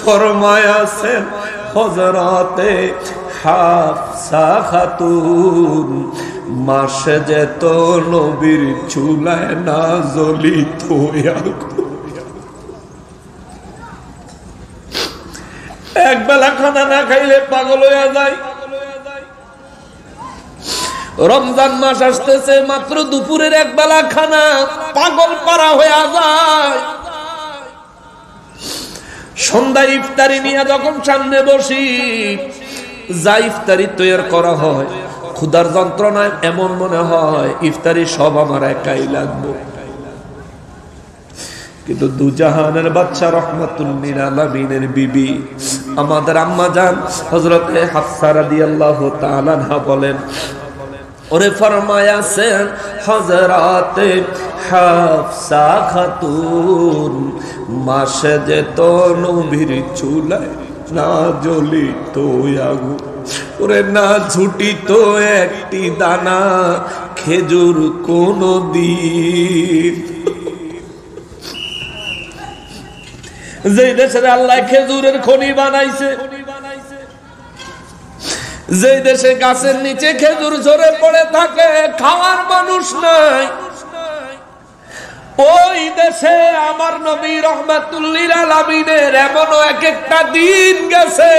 ফরমায়াছেন হযরতে হাফসা খাতুন, মাসে যেত নবীর চুলায় না জ্বলিত এক বেলা খানা না খাইলে পাগল হয়ে যায়। রমজান মাস আসতেছে, মাত্র দুপুরের এক বেলা খানা, পাগল পারা হয়ে যায়। সন্ধ্যা ইফতারি নিয়ে যখন সামনে বসি, যা ইফতারি তৈরি করা হয়, ক্ষুধার যন্ত্রণায় এমন মনে হয় ইফতারি সব আমার একাই লাগবে। কিন্তু দুজাহানের বাদশা রহমাতুল লিল আলামিনের বিবি আমাদের আম্মা জান হযরতে হাফসা রাদিয়াল্লাহু তাআলা আনহা বলেন, ওরে ফরমায়াছেন হযরতে হাফসা খাতুন, মাসে যেত নবীর চুলায় না জ্বলিত আগুন, ওরে না ছুটিত একটি দানা খেজুর কোন দিন। যে দেশের আল্লাহ খেজুরের খনি বানাইছে, যে দেশে গাছের নিচে খেজুর ঝরে পড়ে থাকে, খাওয়ার মানুষ নাই, ওই দেশে আমার নবী রহমাতুল লিল আলামিনের এমনও এক একটা দিন গেছে,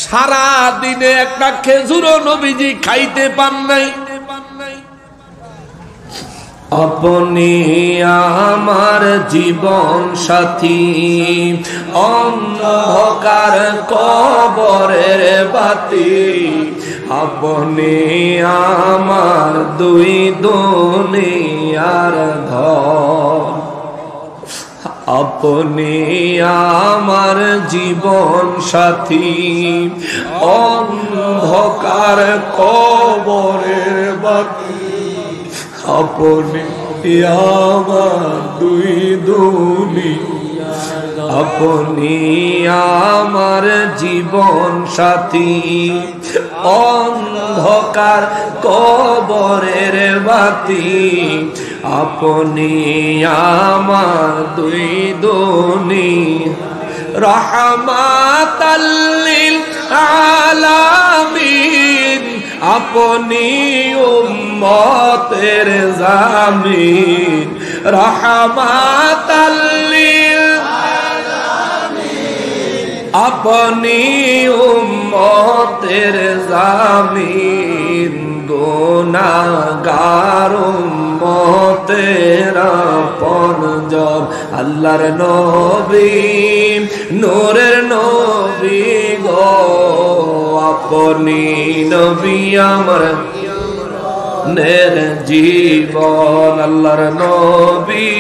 সারা দিনে একটা খেজুরও নবীজি খাইতে পান নাই। আপনি আমার জীবন সাথী, অন্ধকার কবরের বাতি, আপনি আমার দুই দুনিয়ার ধন, আপনি আমার জীবন সাথী, অন্ধকার কবরের বাতি, আপনি আমার দুই দুনিয়া, আপনি আমার জীবন সাথী, অন্ধকার কবরের বাতি, আপনি আমার দুই দুনিয়া, রাহমাতাল লিল আলামিন, আপনি উম্মতের জামিন, রাহমাতাল লিল আলামিন, আপনি উম্মতের জামিন, গুনাহগার উম্মতের আপনজন, আল্লাহর নবী নূরের নবী গো, আপনি নবী আমার জীবন, আল্লাহর নবী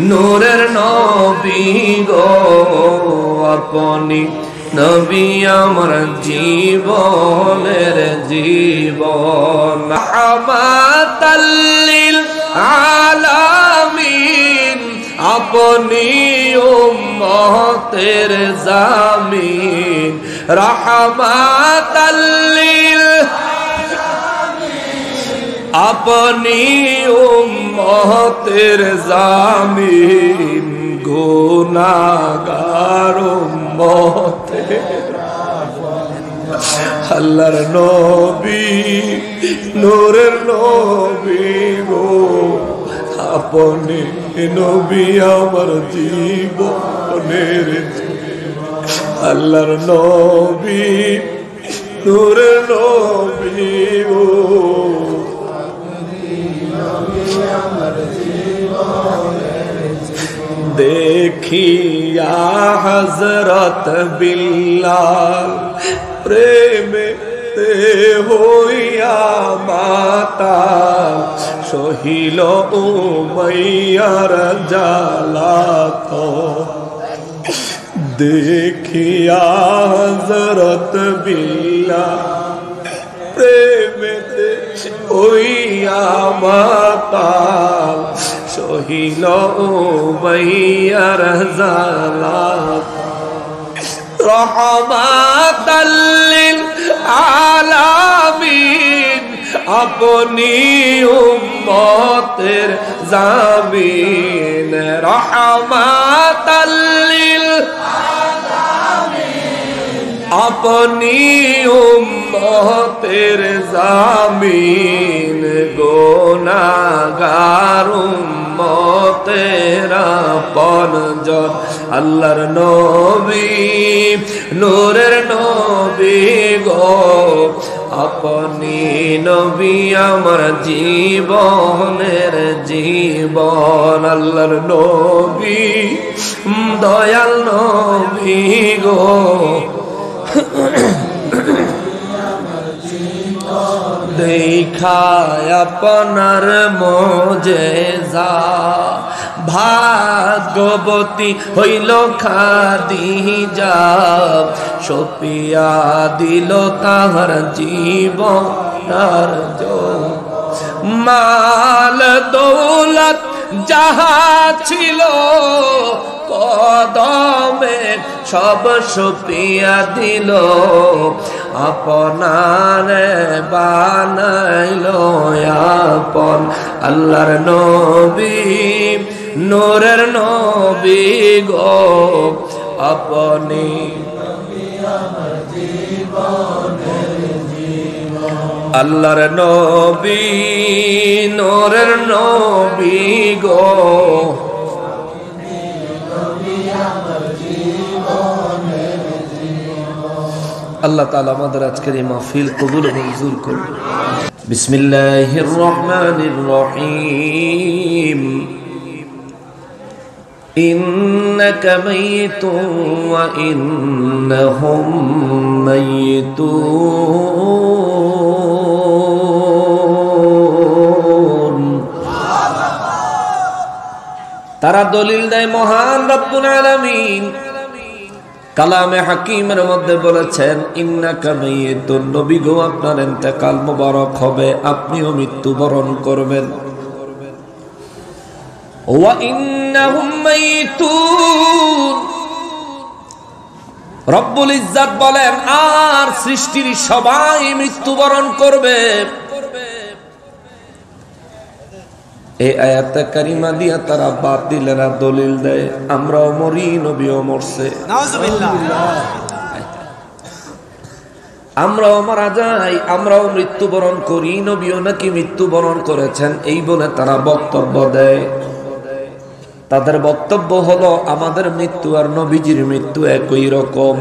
নূরের নবী গো, আপনি নবী আমার জীবনের জীবন, রাহমাতাল লিল আলামিন, আপনি উম্মতের জামিন, রাহমাতাল লিল আলামিন, আপনি উম্মতের জামিন, গুনাহগার উম্মতের আল্লাহর নবী নূরের নবী গো, আপনি নবী আমার জীবনের, আল্লাহর নবী নূরের নবী গো, দেখিয়া হযরত বিল্লাল প্রেমে হইয়া মাতাল, সহিল উমাইয়ার জালাতন, দেখিয়া হযরত বিল্লাল প্রেমে হইয়া মাতাল, সহিল উমাইয়ার জালাতন, রাহমাতাল লিল আলামিন, আপনি উম্মতের জামিন, রাহমাতাল লিল আপনি উম্মতের জামিন গুনাহগার উম্মতের আপনজন আল্লাহর নবী নূরের নবী গো আপনি নবী আমার জীবনের জীবন আল্লাহর নবী দয়াল নবী গো দেখায় আপনার মোজেজা ভাগ্যবতী হইল খাদিজা সপিয়া দিল তাহার জীবন তার মাল দৌলত যাহা ছিল কদমে সব সপিয়া দিল আপনার বানাইল আপন আল্লাহর নবী নূরের নবী গো আপনি আল্লাহর নবী নূরের নবী গো আল্লাহ তাআলা আমাদের আজকের এই মাহফিল কবুল ও মঞ্জুর করুন। বিসমিল্লাহির রহমানির রহিম ইন্নাকা মাইতুন ওয়া ইন্নাহুম মাইতুন। তারা দলিল দেয় মহান রব্বুল আলামিন কালামে হাকিমের মধ্যে বলেছেন ইন্নাকা মাইয়িতুন নবী গো আপনার ইন্তেকাল মুবারক হবে আপনিও মৃত্যুবরণ করবেন ওয়া ইন্নাহুম মাইয়িতুন রব্বুল ইজ্জত বলেন আর সৃষ্টির সবাই মৃত্যুবরণ করবে। এই আয়াতে কারিমা দিয়া তারা বাতিলেরা দলিল দেয় আমরাও মরি নবীও মরছে আমরাও মারা যাই আমরাও মৃত্যুবরণ করি নবীও নাকি মৃত্যুবরণ করেছেন এই বলে তারা বক্তব্য দেয়। তাদের বক্তব্য হলো আমাদের মৃত্যু আর নবীজির মৃত্যু একই রকম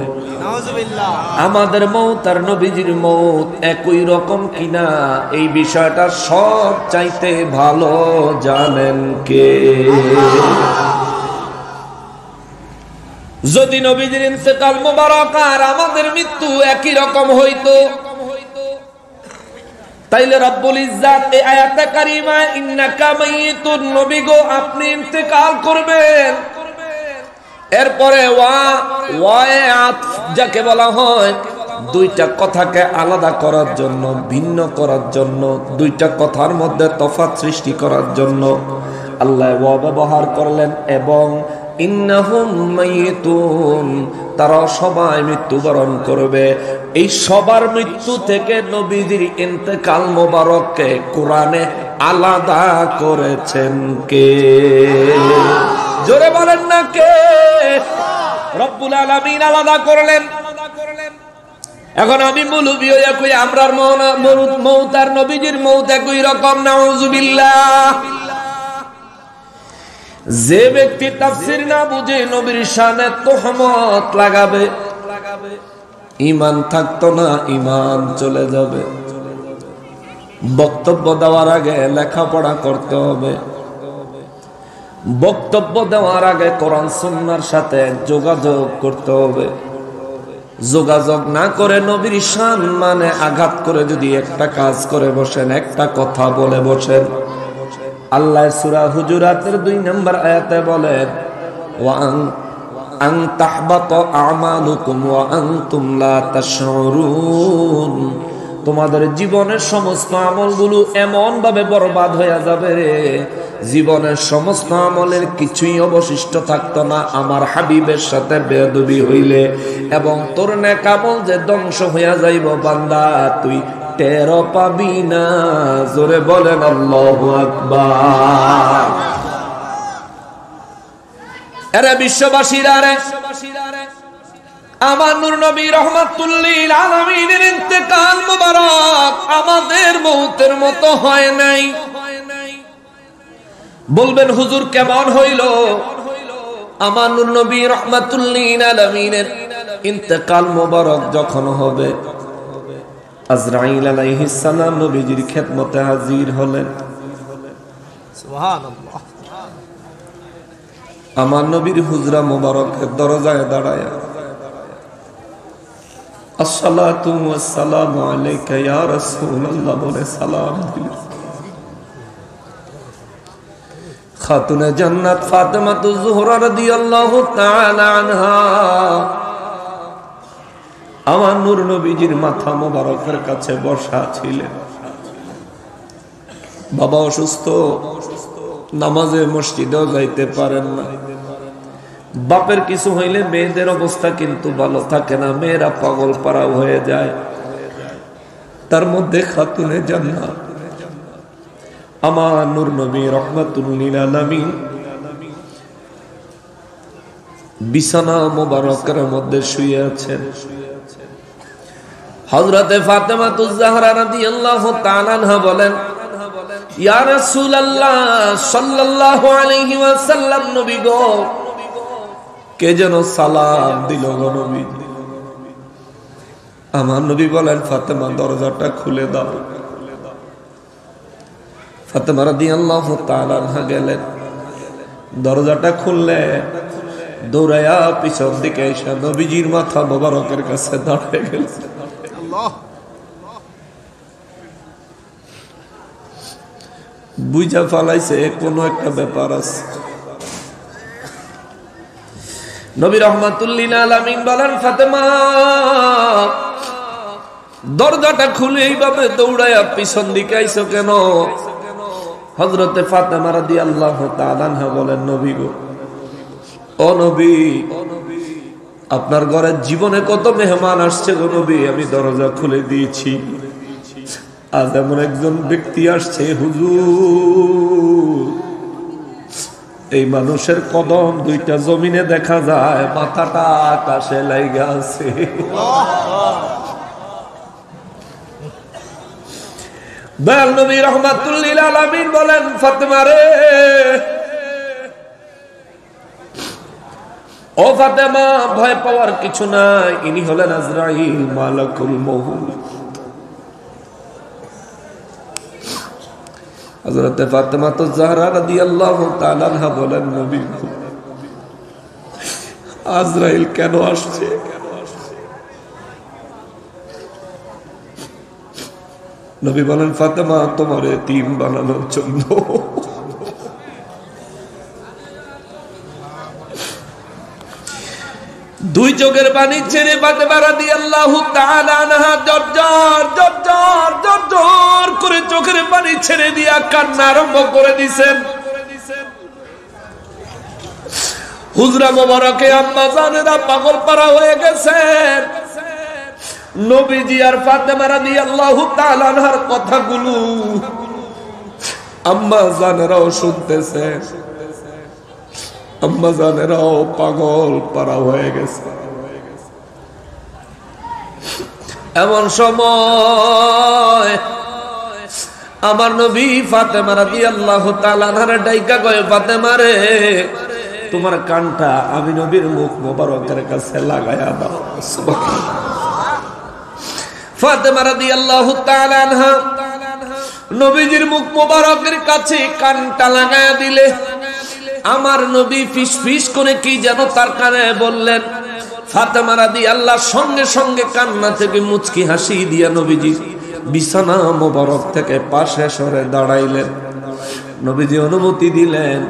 আমাদের মৌত আর নবীজির মৌত একই রকম কিনা এই বিষয়টা সব চাইতে ভালো জানেন কে? যদি নবীজির ইন্তেকাল মুবারক আর আমাদের মৃত্যু একই রকম হইতো তাইলে রব্বুল ইজ্জত এই আয়াতে কারিমা ইন্নাকা মাইয়িতুন নবী গো আপনি ইন্তেকাল করবেন এরপরে যাকে বলা হয় দুইটা কথাকে আলাদা করার জন্য ভিন্ন করার জন্য দুইটা কথার মধ্যে তফাৎ সৃষ্টি করার জন্য আল্লাহ ওয়া ব্যবহার করলেন এবং ইন্নাহুম মাইয়িতুন তারা সবাই মৃত্যুবরণ করবে। এই সবার মৃত্যু থেকে নবীজির ইন্তেকাল মোবারককে কোরআনে আলাদা করেছেন কে? জোরে বলেন না কে? রব্বুল আলামিন আলাদা করলেন। এখন আমি মুলুবি হইয়া কই আমরার মৌত আর নবীজির মৌত একই রকম নাউজুবিল্লাহ। যে ব্যক্তি তাফসীর না বুঝে নবীর শানে তোহমত লাগাবে ঈমান থাকতো না ঈমান চলে যাবে। বক্তব্য দেওয়ার আগে লেখাপড়া করতে হবে বক্তব্য দেওয়ার আগে কোরআন সুন্নাহর সাথে যোগাযোগ করতে হবে। যোগাযোগ না করে নবীর সম্মানে আঘাত করে যদি একটা কাজ করে বসেন একটা কথা বলে বসেন আল্লাহ সূরা হুজুরাতের 2 নম্বর আয়াতে বলেন ওয়া আন তাহবাতা আমালুকুম ওয়া আনতুম লা তাশউরুন তোমাদের জীবনের সমস্ত আমলগুলো এমন ভাবে বরবাদ হয়ে যাবে রে জীবনের সমস্ত আমলের কিছুই অবশিষ্ট থাকতো না আমার হাবিবের সাথে বেয়াদবি হইলে এবং তোর নেক আমল যে ধ্বংস হয়ে যাইব বান্দা তুই টের পাবি না। জোরে বলেন আল্লাহু আকবার। এরা বিশ্ববাসীরা রে আমার নূর নবী রাহমাতুল লিল আলামিনের ইন্তেকাল মুবারক আমাদের মৌতের মতো হয় নাই। বলবেন হুজুর কেমন হইল? আমার নূর নবী রাহমাতুল লিল আলামিনের ইন্তেকাল মুবারক যখন হবে, আজরাইল আলাইহিস সালাম নবীজির খেদমতে হাজির হলেন। সুবহানাল্লাহ। আমার নবীর হুজরা মুবারকের দরজায় দাঁড়ায় আসসালাতু ওয়াসসালামু আলাইকা ইয়া রাসূলুল্লাহ বলে সালাম দিলেন। খাতুনে জান্নাত ফাতেমাতুজ জোহরা রাদিয়াল্লাহু তাআলা আনহা আমার নূর নবীজির মাথা মোবারকের কাছে বসা ছিলেন। বাবা অসুস্থ, নামাজে মসজিদেও যাইতে পারেন না। বাপের কিছু হইলে মেয়েদের অবস্থা কিন্তু ভালো থাকে না, মেয়েরা পাগল পাড়া হয়ে যায়। তার মধ্যে খাতুনে জান্নাত আমার নূর নবী রাহমাতুল লিল আলামিন বিছানা মোবারকের মধ্যে শুয়ে আছেন। হযরতে ফাতেমাতুজ জাহরা রাদিয়াল্লাহু তাআলা আনহা বলেন, ইয়া রাসূলুল্লাহ সাল্লাল্লাহু আলাইহি ওয়াসাল্লাম, নবী গো, কে যেন সালাম দিল গো নবী। আমার নবী বলেন, ফাতেমা দরজাটা খুলে দাও। ফাতেমা রাদিয়াল্লাহু তাআলা আনহা গেলেন, দরজাটা খুললে দৌড়ায়া পিছন দিকে এসে নবীজির মাথা মোবারকের কাছে দাঁড়িয়ে গেল। বুঝা ফালাইছে কোন একটা ব্যাপার আছে। নবী রাহমাতুল লিল আলামিন বলেন, ফাতেমা দরজাটা খুলে এইভাবে দৌড়ায়া পিছন দিকে আইছো কেন? হযরতে ফাতেমা রাদিয়াল্লাহু তাআলা আনহা বলেন, নবী গো, ও নবী, আপনার ঘরের জীবনে কত মেহমান আসছে গো নবী, আমি দরজা খুলে দিয়েছি। আজ এমন একজন ব্যক্তি আসছে হুজুর, এই মানুষের কদম দুইটা জমিনে দেখা যায়, মাথাটা আকাশে লাইগা আছে। দয়াল নবী রাহমাতুল লিল আলামিন বলেন, ফাতেমা রে, ও ফাতেমা, ভয় পাওয়ার কিছু নাই, ইনি হলেন আজরাইল মালাকুল মউত। হযরতে ফাতেমাতুজ জাহরা রাদিয়াল্লাহু তাআলা আনহা বলেন, নবী, আজরাইল কেন আসছে? নবী বলেন, ফাতেমা, তোমার এতিম বানানোর জন্য। দুই চোখের পানি ছেড়ে ফাতেমা রাদিয়াল্লাহু তাআলা আনহা জর্জর করে চোখের পানি ছেড়ে দিয়া কান্না আরম্ভ করে দিয়েছেন। হুজরা মোবারকে আম্মা জানেরা পাগল পারা হয়ে গেছেন। নবীজি আর ফাতেমা রাদিয়াল্লাহু তাআলা আনহার কথাগুলো আম্মা জানেরাও শুনতেছেন, আম্মা জানেরাও পাগল পারা হয়ে গেছে। এমন সময় আমার নবী ফাতেমা রাদিয়াল্লাহু তাআলা আনহা ডাইকা কয়, ফাতেমা রে, তোমার কানটা আমি নবীর মুখ মোবারকের কাছে লাগায়া দাও। সুবহানাল্লাহ। ফাতেমা রাদিয়াল্লাহু তাআলা আনহা নবীজির মুখ মোবারকের কাছে কানটা লাগায়া দিলে আমার নবী ফিস ফিস করে কি যেন তার কানে বললেন। ফাতেমা রাদিয়াল্লাহু সঙ্গে সঙ্গে কান্না থেকে মুচকি হাসি দিয়া নবীজি বিছানা মোবারক থেকে পাশে সরে দাঁড়াইলেন। নবীজি অনুমতি দিলেন,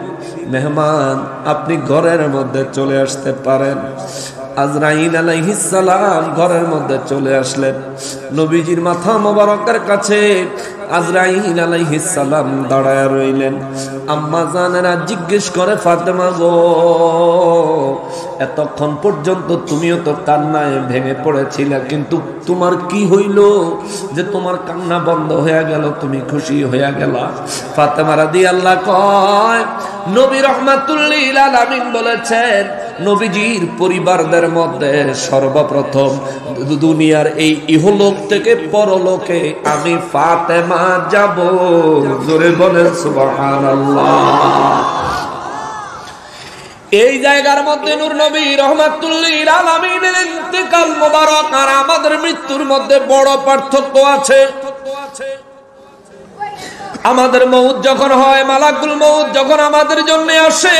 মেহমান আপনি ঘরের মধ্যে চলে আসতে পারেন। আজরাইল আলাইহিস সালাম ঘরের মধ্যে চলে আসলেন। নবীজির মাথা মোবারকের কাছে আজরাইল আলাইহিস সালাম দাঁড়ায় রইলেন। আম্মা জানেরা জিজ্ঞেস করে, ফাতেমা গো, এতক্ষণ পর্যন্ত তুমিও তো কান্নায় ভেঙে পড়েছিলে, কিন্তু তোমার কি হইল যে তোমার কান্না বন্ধ হয়ে গেল, তুমি খুশি হয়ে গেলা? ফাতেমা রাদিয়াল্লাহু কয়, নবী রাহমাতুল লিল আলামিন বলেছেন, নবীজির পরিবারদের মধ্যে সর্বপ্রথম দুনিয়ার এই ইহলোক থেকে পরলোকে আমি ফাতেমা যাব। জোরে বলেন সুবহানাল্লাহ। এই জায়গার মধ্যে নূর নবী রাহমাতুল লিল আলামিনের ইন্তেকাল মোবারক আর আমাদের মৃত্যুর মধ্যে বড় পার্থক্য আছে। আমাদের মউত যখন হয়, মালাকুল মউত যখন আমাদের জন্য আসে,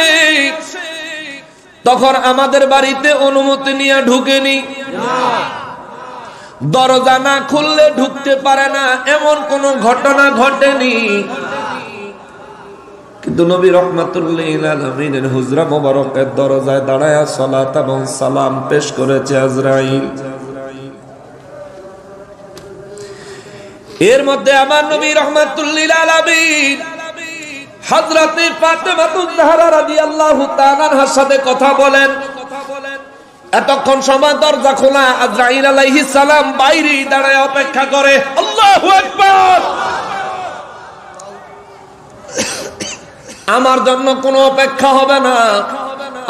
তখন আমাদের বাড়িতে অনুমতি নিয়ে ঢুকেনি। দরজা না খুললে ঢুকতে পারে না, এমন কোন ঘটনা ঘটেনি। কিন্তু নবী রাহমাতুল লিল আলামিনের হুজরা মোবারকের দরজায় দাঁড়ায়া সালাত এবং সালাম পেশ করেছে আজরাইল। এর মধ্যে আমার নবী রাহমাতুল লিল আলামিন হযরতে ফাতেমাতুজ জাহরা রাদিয়াল্লাহু তাআলা আনহার সাথে কথা বলেন। এতক্ষণ সময় দরজা খোলা, আজরাইল আলাইহিস সালাম বাইরে দাঁড়ায় অপেক্ষা করে। আল্লাহু আকবার। আমার জন্য কোনো অপেক্ষা হবে না,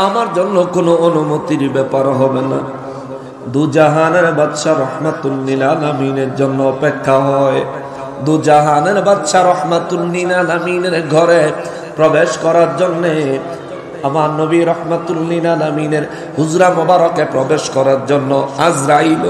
আমার জন্য কোনো অনুমতির ব্যাপার হবে না। দুজাহানের বাদশা রাহমাতুল লিল আলামিনের জন্য অপেক্ষা হয়। দুজাহানের বাদশা রাহমাতুল লিল আলামিনের ঘরে প্রবেশ করার জন্য আমার নবী রাহমাতুল লিল আলামিনের হুজরা মোবারকে প্রবেশ করার জন্য আজরাইল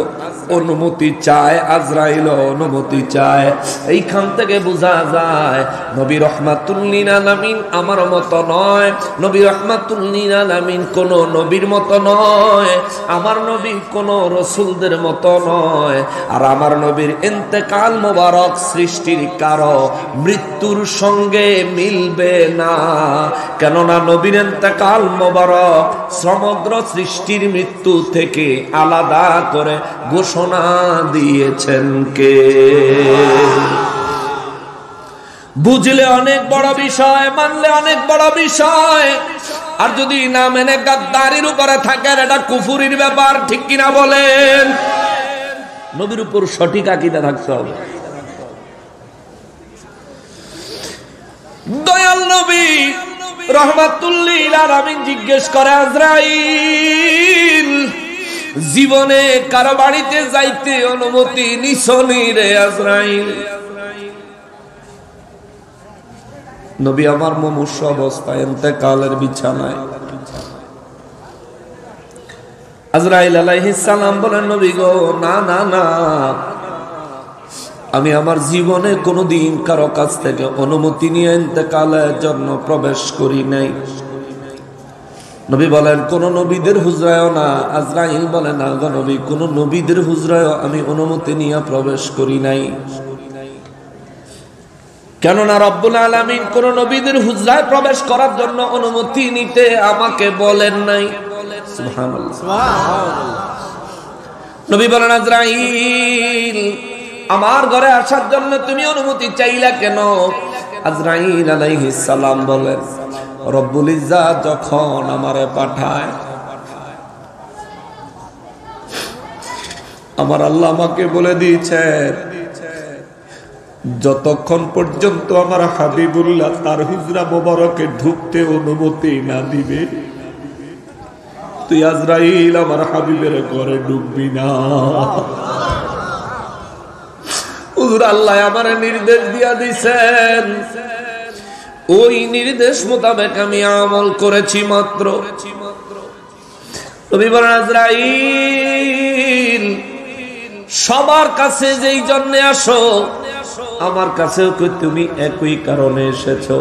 অনুমতি চায়। আজরাইল অনুমতি চায়। এইখান থেকে বোঝা যায় নবী রাহমাতুল লিল আলামিন আমার মতো নয়, নবী রাহমাতুল লিল আলামিন কোন নবীর মতো নয়, আমার নবী কোন রাসূলদের মতো নয়। আর আমার নবীর ইন্তেকাল মোবারক সৃষ্টির কারো মৃত্যুর সঙ্গে মিলবে না। কেননা নবীর ইন্তেকাল মোবারক সমগ্র সৃষ্টির মৃত্যু থেকে আলাদা করে ঘোষণা দিয়েছেন কে? বুঝলে অনেক বড় বিষয়, মানলে অনেক বড় বিষয়। আর যদি না মেনে গাদ্দারির উপরে থাকেন, এটা কুফুরির ব্যাপার। ঠিক কিনা বলেন? নবীর উপর সঠিক আকীদা থাকতে হবে। দয়াল নবী রাহমাতুল লিল আলামিন জিজ্ঞেস করে, আজরাইল জীবনে কারো বাড়িতে যাইতে অনুমতি নিছনি রে আজরাইল? নবী আমার মুমূর্ষু অবস্থায় ইন্তেকালের বিছানায়। আজরাইল আলাইহিস সালাম বলেন, নবী গো, না না না, আমি আমার জীবনে কোনোদিন কারো কাছ থেকে অনুমতি নিয়ে ইন্তেকালের জন্য প্রবেশ করি নাই। নবী বলেন, কোন নবীদের হুজরায়ও না। আজরাইল বলেন, না গো নবী, কোন নবীদের হুজরায়ও আমি অনুমতি নিয়ে প্রবেশ করি নাই। কেননা রব্বুল আলামিন কোন নবীদের হুজরায় প্রবেশ করার জন্য অনুমতি নিতে আমাকে বলেন নাই। সুবহানাল্লাহ, সুবহানাল্লাহ। নবী বলেন, আজরাইল আমার ঘরে আসার জন্য তুমি অনুমতি চাইলা কেন? আজরাইল আলাইহিস সালাম বলেন, রব্বুল ইজ্জাত যখন আমারে পাঠায়, আমার আল্লাহ আমাকে বলে দিয়েছেন, যতক্ষণ পর্যন্ত আমার হাবিবুল্লাহ তার হুজরা মোবারকে ঢুকতে অনুমতি না দিবে, তুই আজরাইল আমার হাবিবের ঘরে ঢুকবি না। হুজুর আল্লাহ আমার নির্দেশ দিয়া দিয়েছেন, ওই নির্দেশ মোতাবেক আমি আমল করেছি মাত্র। নবী বলেন, আজরাইল সবার কাছে যেই জন্য আসো, আমার কাছেও কি তুমি একই কারণে এসেছো?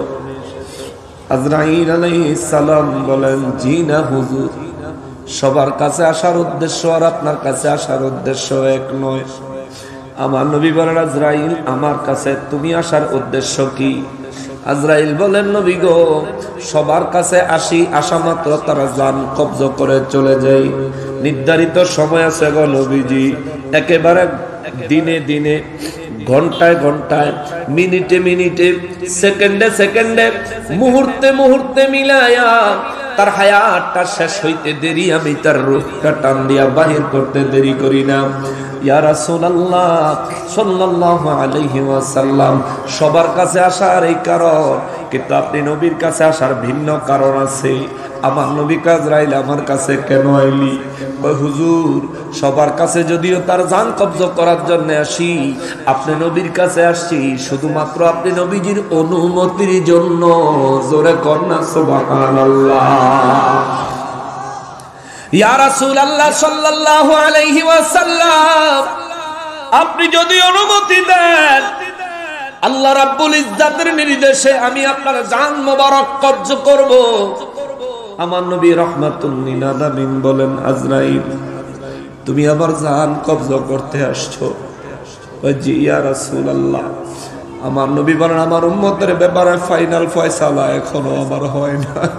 আজরাইল আলাইহিস সালাম বলেন, জি না হুজুর, সবার কাছে আসার উদ্দেশ্য আর আপনার কাছে আসার উদ্দেশ্য এক নয়। আমার নবী বলেন, আজরাইল আমার কাছে তুমি আসার উদ্দেশ্য কি? আজরাইল বলেন, নবী গো, সবার কাছে আসি, আসা মাত্র তারা জান কবজ করে চলে যায়। নির্ধারিত সময় আছে গো নবীজি, একেবারে দিনে দিনে, ঘন্টায় ঘন্টায়, মিনিটে মিনিটে, সেকেন্ডে সেকেন্ডে, মুহূর্তে মুহূর্তে মিলায়া তার হায়াতটা শেষ হইতে দেরি আমি তার রূহটা টান দিয়া বাহির করতে দেরি করি না। ইয়া রাসূলুল্লাহ সাল্লাল্লাহু আলাইহি ওয়াসাল্লাম, সবার কাছে আসার এই কারণ, কিন্তু আপনি নবীর কাছে আসার ভিন্ন কারণ আছে। আমার নবী আজরাইল আমার কাছে কেন আইলি? ওই হুজুর, সবার কাছে যদিও তার জান কবজ করার জন্য আসি, আপনি নবীর কাছে আসছি শুধুমাত্র আপনি নবীজির অনুমতির জন্য। জোরে কন্যা সুবহানাল্লাহ। ইয়া রাসূলুল্লাহ সাল্লাল্লাহু আলাইহি ওয়াসাল্লাম, আপনি যদি অনুমতি দেন, আল্লাহ রাব্বুল ইজ্জাতের নির্দেশে আমি আপনার জান মোবারক কবজ করব। আমার নবী রাহমাতুল লিল আলামিন বলেন, আজরাইল, তুমি আমার জান কবজ করতে আসছো? জি ইয়া রাসূলুল্লাহ। আমার নবী বলেন, আমার উম্মতের ব্যাপারে ফাইনাল ফয়সালা এখনো আমার হয় নাই।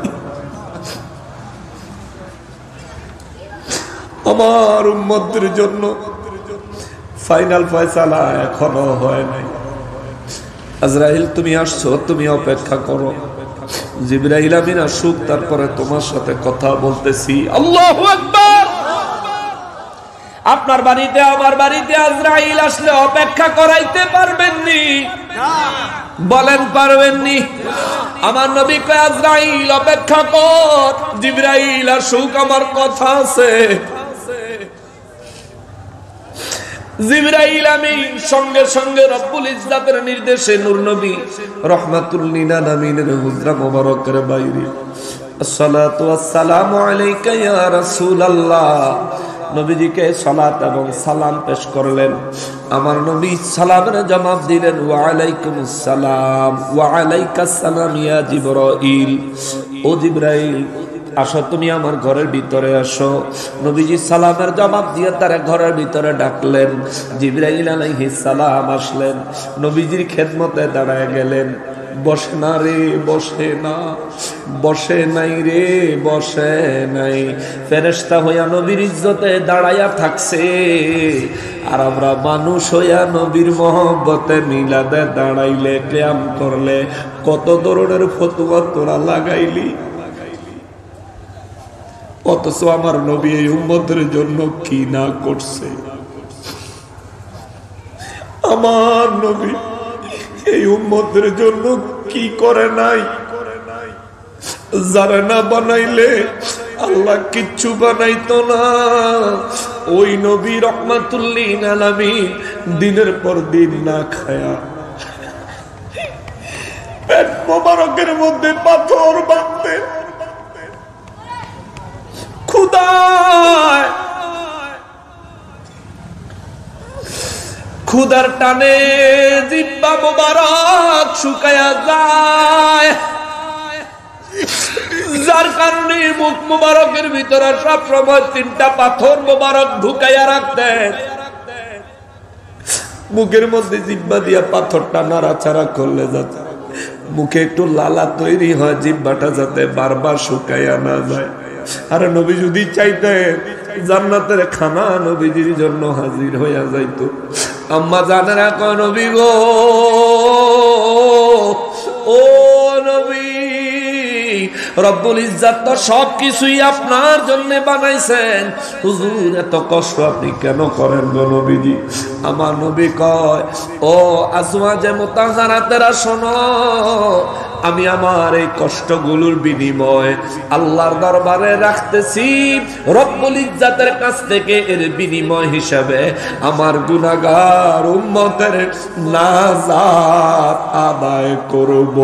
আমার উম্মতের জন্য ফাইনাল ফয়সালা এখনো হয় নাই। আজরাইল, তুমি আসছো, তুমি অপেক্ষা করো। জিবরাইল আমিন আসুক, তারপরে তোমার সাথে কথা বলতেছি। আল্লাহু আকবার। আপনার বাড়িতে আমার বাড়িতে আজরাইল আসলে অপেক্ষা করাইতে পারবেননি? বলেন পারবেননি? আমার নবী কয়, আজরাইল অপেক্ষা কর, জিবরাইল আসুক, আমার কথা আছে। জিবরাইল আমিন সঙ্গে সঙ্গে রব্বুল ইজ্জাতের নির্দেশে নূর নবী রাহমাতুল লিল আলামিনের হুজরা মোবারকের বাইরে, আসসালাতু ওয়াসসালামু আলাইকা ইয়া রাসূলুল্লাহ, নবীজিকে সালাত এবং সালাম পেশ করলেন। আমার নবী সালামের জবাব দিলেন, ওয়া আলাইকুমুস সালাম ওয়া আলাইকাস সালাম ইয়া জিবরাইল। ও জিবরাইল, আসো, তুমি আমার ঘরের ভিতরে আসো। নবীজি সালামের জবাব দিয়ে তারা ঘরের ভিতরে ডাকলেন। জিবরাইল আলাইহিস সালাম আসলেন, নবীজির খেদমতে দাঁড়ায় গেলেন। বসে না রে, বসে না, বসে নাই রে, বসে নাই। ফেরেশতা হইয়া নবীর ইজ্জতে দাঁড়াইয়া থাকছে, আর আমরা মানুষ হইয়া নবীর মহব্বতে মিলাদে দাঁড়াইলে, কিয়াম করলে কত ধরনের ফতোয়া তোরা লাগাইলি। অথচ আমার নবী এই উম্মতের জন্য কি না করছে। আমার নবী এই উম্মতের জন্য কি করে নাই। যারা না বানাইলে আল্লাহ কিচ্ছু বানাইতো না। ওই নবী রাহমাতুল লিল আলামিন দিনের পর দিন না খায়া পেট মোবারকের মধ্যে পাথর বাঁধতেন। ক্ষুধার টানে জিহ্বা মোবারক শুকায়া যায়, যার কারণে মুখ মোবারকের ভিতরে সব সময় 3টা পাথর মোবারক ঢুকাইয়া রাখতেন। মুখের মধ্যে জিহ্বা দিয়া পাথরটা নাড়াচাড়া করলে যাতে মুখে একটু লালা তৈরি হয়, জিহ্বাটা যাতে বারবার শুকাইয়া না যায়। আর নবী যদি চাইতেন জান্নাতের খানা নবীজির জন্য হাজির হইয়া যাইতো। আম্মা জানেরা কয়, নবী গো, ও নবী, রব্বুল ইজ্জাত তো সবকিছুই আপনার জন্য বানাইছেন, হুজুর এত কষ্ট আপনি কেন করেন গো নবীজি? আমার নবী কয়, ও আজওয়াজে মুতাহহারাতেরা শোনো, আমি আমার এই কষ্টগুলোর বিনিময় আল্লাহর দরবারে রাখতেছি। রব্বুল ইজ্জাতের কাছ থেকে এর বিনিময় হিসাবে আমার গুনাহগার উম্মতের নাজাত আদায় করব।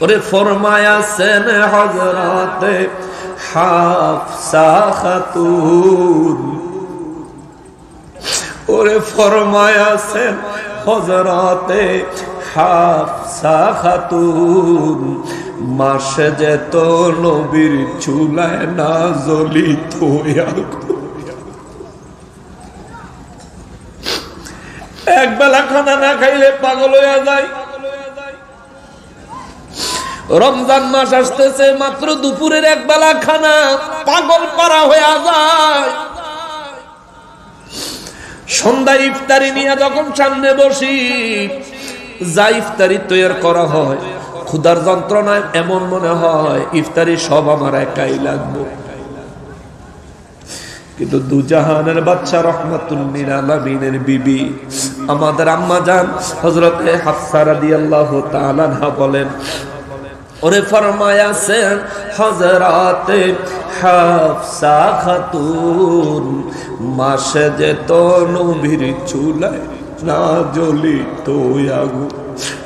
ওরে ফরমায়াছেন হযরতে হাফসা খাতুন, ওরে ফরমায়াছেন হযরতে হাফসা খাতুন, মাসে যেত নবীর চুলায় না জ্বলিত। এক বেলা খানা না খাইলে পাগল হইয়া যায়। রমজান মাস আসতেছে, মাত্র দুপুরের এক বেলা খানা, পাগল পারা হইয়া যায়। সন্ধ্যায় ইফতারি নিয়ে যখন সামনে বসি, যা ইফতারি তৈরি করা হয়, ক্ষুধার যন্ত্রণায় এমন মনে হয় ইফতারি সব আমার একাই লাগবে। কিন্তু দুজাহানের বাদশা রহমাতুল লিল আলামিনের বিবি আমাদের আম্মা জান হযরতে হাফসা রাদিয়াল্লাহু তাআলা আনহা বলেন, ওরে ফরমায়াছেন হযরতে হাফসা খাতুন, মাসে যেত নবীর চুলায় না জ্বলিত আগুন,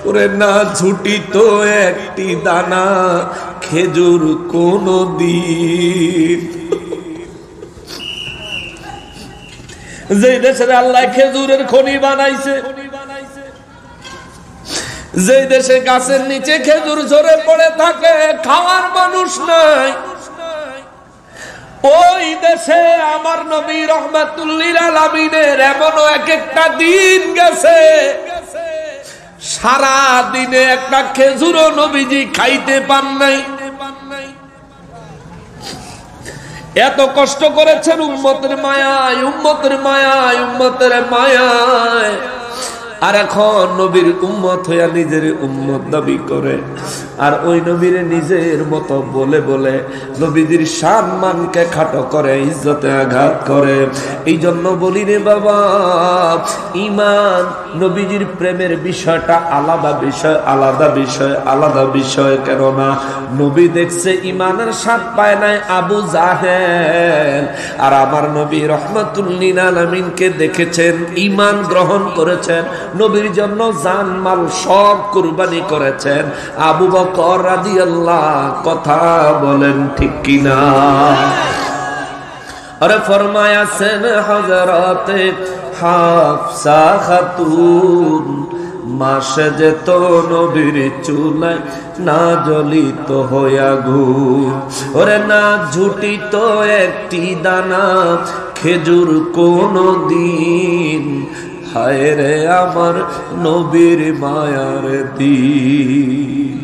ওরে না ছুটিত একটি দানা খেজুর কোনো দিন। যে দেশের আল্লাহ খেজুরের খনি বানাইছে, যে দেশে গাছের নিচে খেজুর ঝরে পড়ে থাকে, খাওয়ার মানুষ নাই, ওই দেশে আমার নবী রহমাতুল লিল আলামিনের এমনও এক একটা দিন গেছে সারা দিনে একটা খেজুরও নবীজি খাইতে পান নাই। এত কষ্ট করেছেন উম্মতের মায়ায়, উম্মতের মায়ায়, উম্মতের মায়ায়। আর এখন নবীর উম্মত হইয়া নিজের উম্মত দাবি করে, আর ওই নবীর নিজের মতো বলে বলে নবীজির সম্মানকে খাটো করে, ইজ্জতে আঘাত করে। এই জন্য বলি রে বাবা, ঈমান নবীজির প্রেমের বিষয়টা আলাদা বিষয়, আলাদা বিষয়, আলাদা বিষয়। কেননা নবী দেখছে ঈমানের স্বাদ পায় নাই আবু জাহেল, আর আমার নবী রহমাতুল লিল আলামিনকে দেখেছেন, ঈমান গ্রহণ করেছেন, নবীর জন্য জান মাল সব কুরবানি করেছেন আবু বকর রাদিয়াল্লাহু। কথা বলেন ঠিক কিনা? আরে ফরমায়াছেন হযরতে হাফসা খাতুন, মাসে যেত নবীর চুলায় না জ্বলিত হইয়া আগুন, ওরে না ঝুটিত একটি দানা খেজুর কোনো দিন। হায় রে আমার নবীর মায়ার দিন,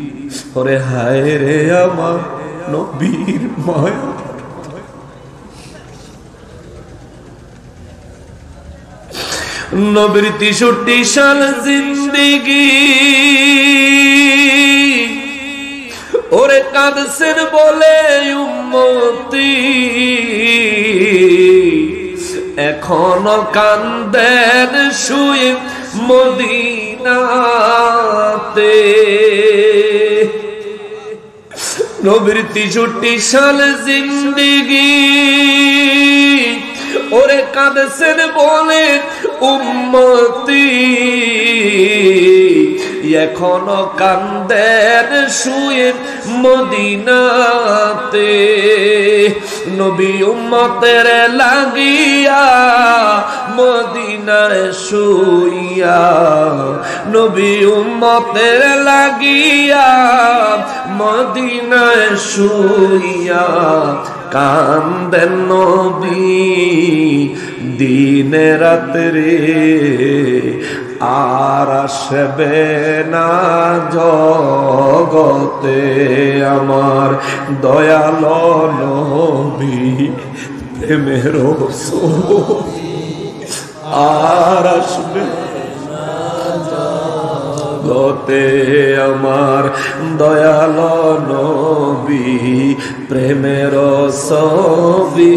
ওরে হায় রে আমার নবীর মায়া। নবীর ৬৩ সাল জিন্দেগি ওরে কাঁদছেন বলে উম্মতি, এখনো কান্দেন শুয়ে মদিনাতে। নবীর ৬৩ সাল জিন্দেগি ওরে কাঁদছেন বলে উম্মতি, এখনো কান্দেন শুয়ে মদিনাতে। নবী উম্মতের লাগিয়া মদিনায় শুইয়া, নবী উম্মতের লাগিয়া মদিনায় শুইয়া কান্দেন নবী দিনে রাত্রে। আর আসবে না জগতে আমার দয়াল নবী প্রেমের রাসূল, আর আসবে না জগতে আমার দয়াল নবী প্রেমের ছবি।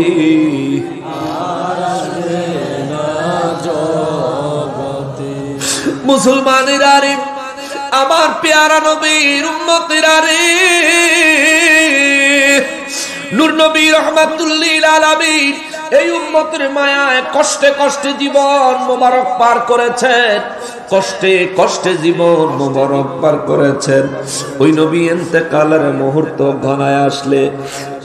মুসলমানেরা রে, আমার পেয়ারা নবীর উম্মতেরা রে, নূর নবী রহমাতুল লিল আলামিন এই উম্মতের মায়ায় কষ্টে কষ্টে জীবন মোবারক পার করেছেন, কষ্টে কষ্টে জীবন মোবারক পার করেছেন। ওই নবী ইন্তেকালের মুহূর্ত ঘনায় আসলে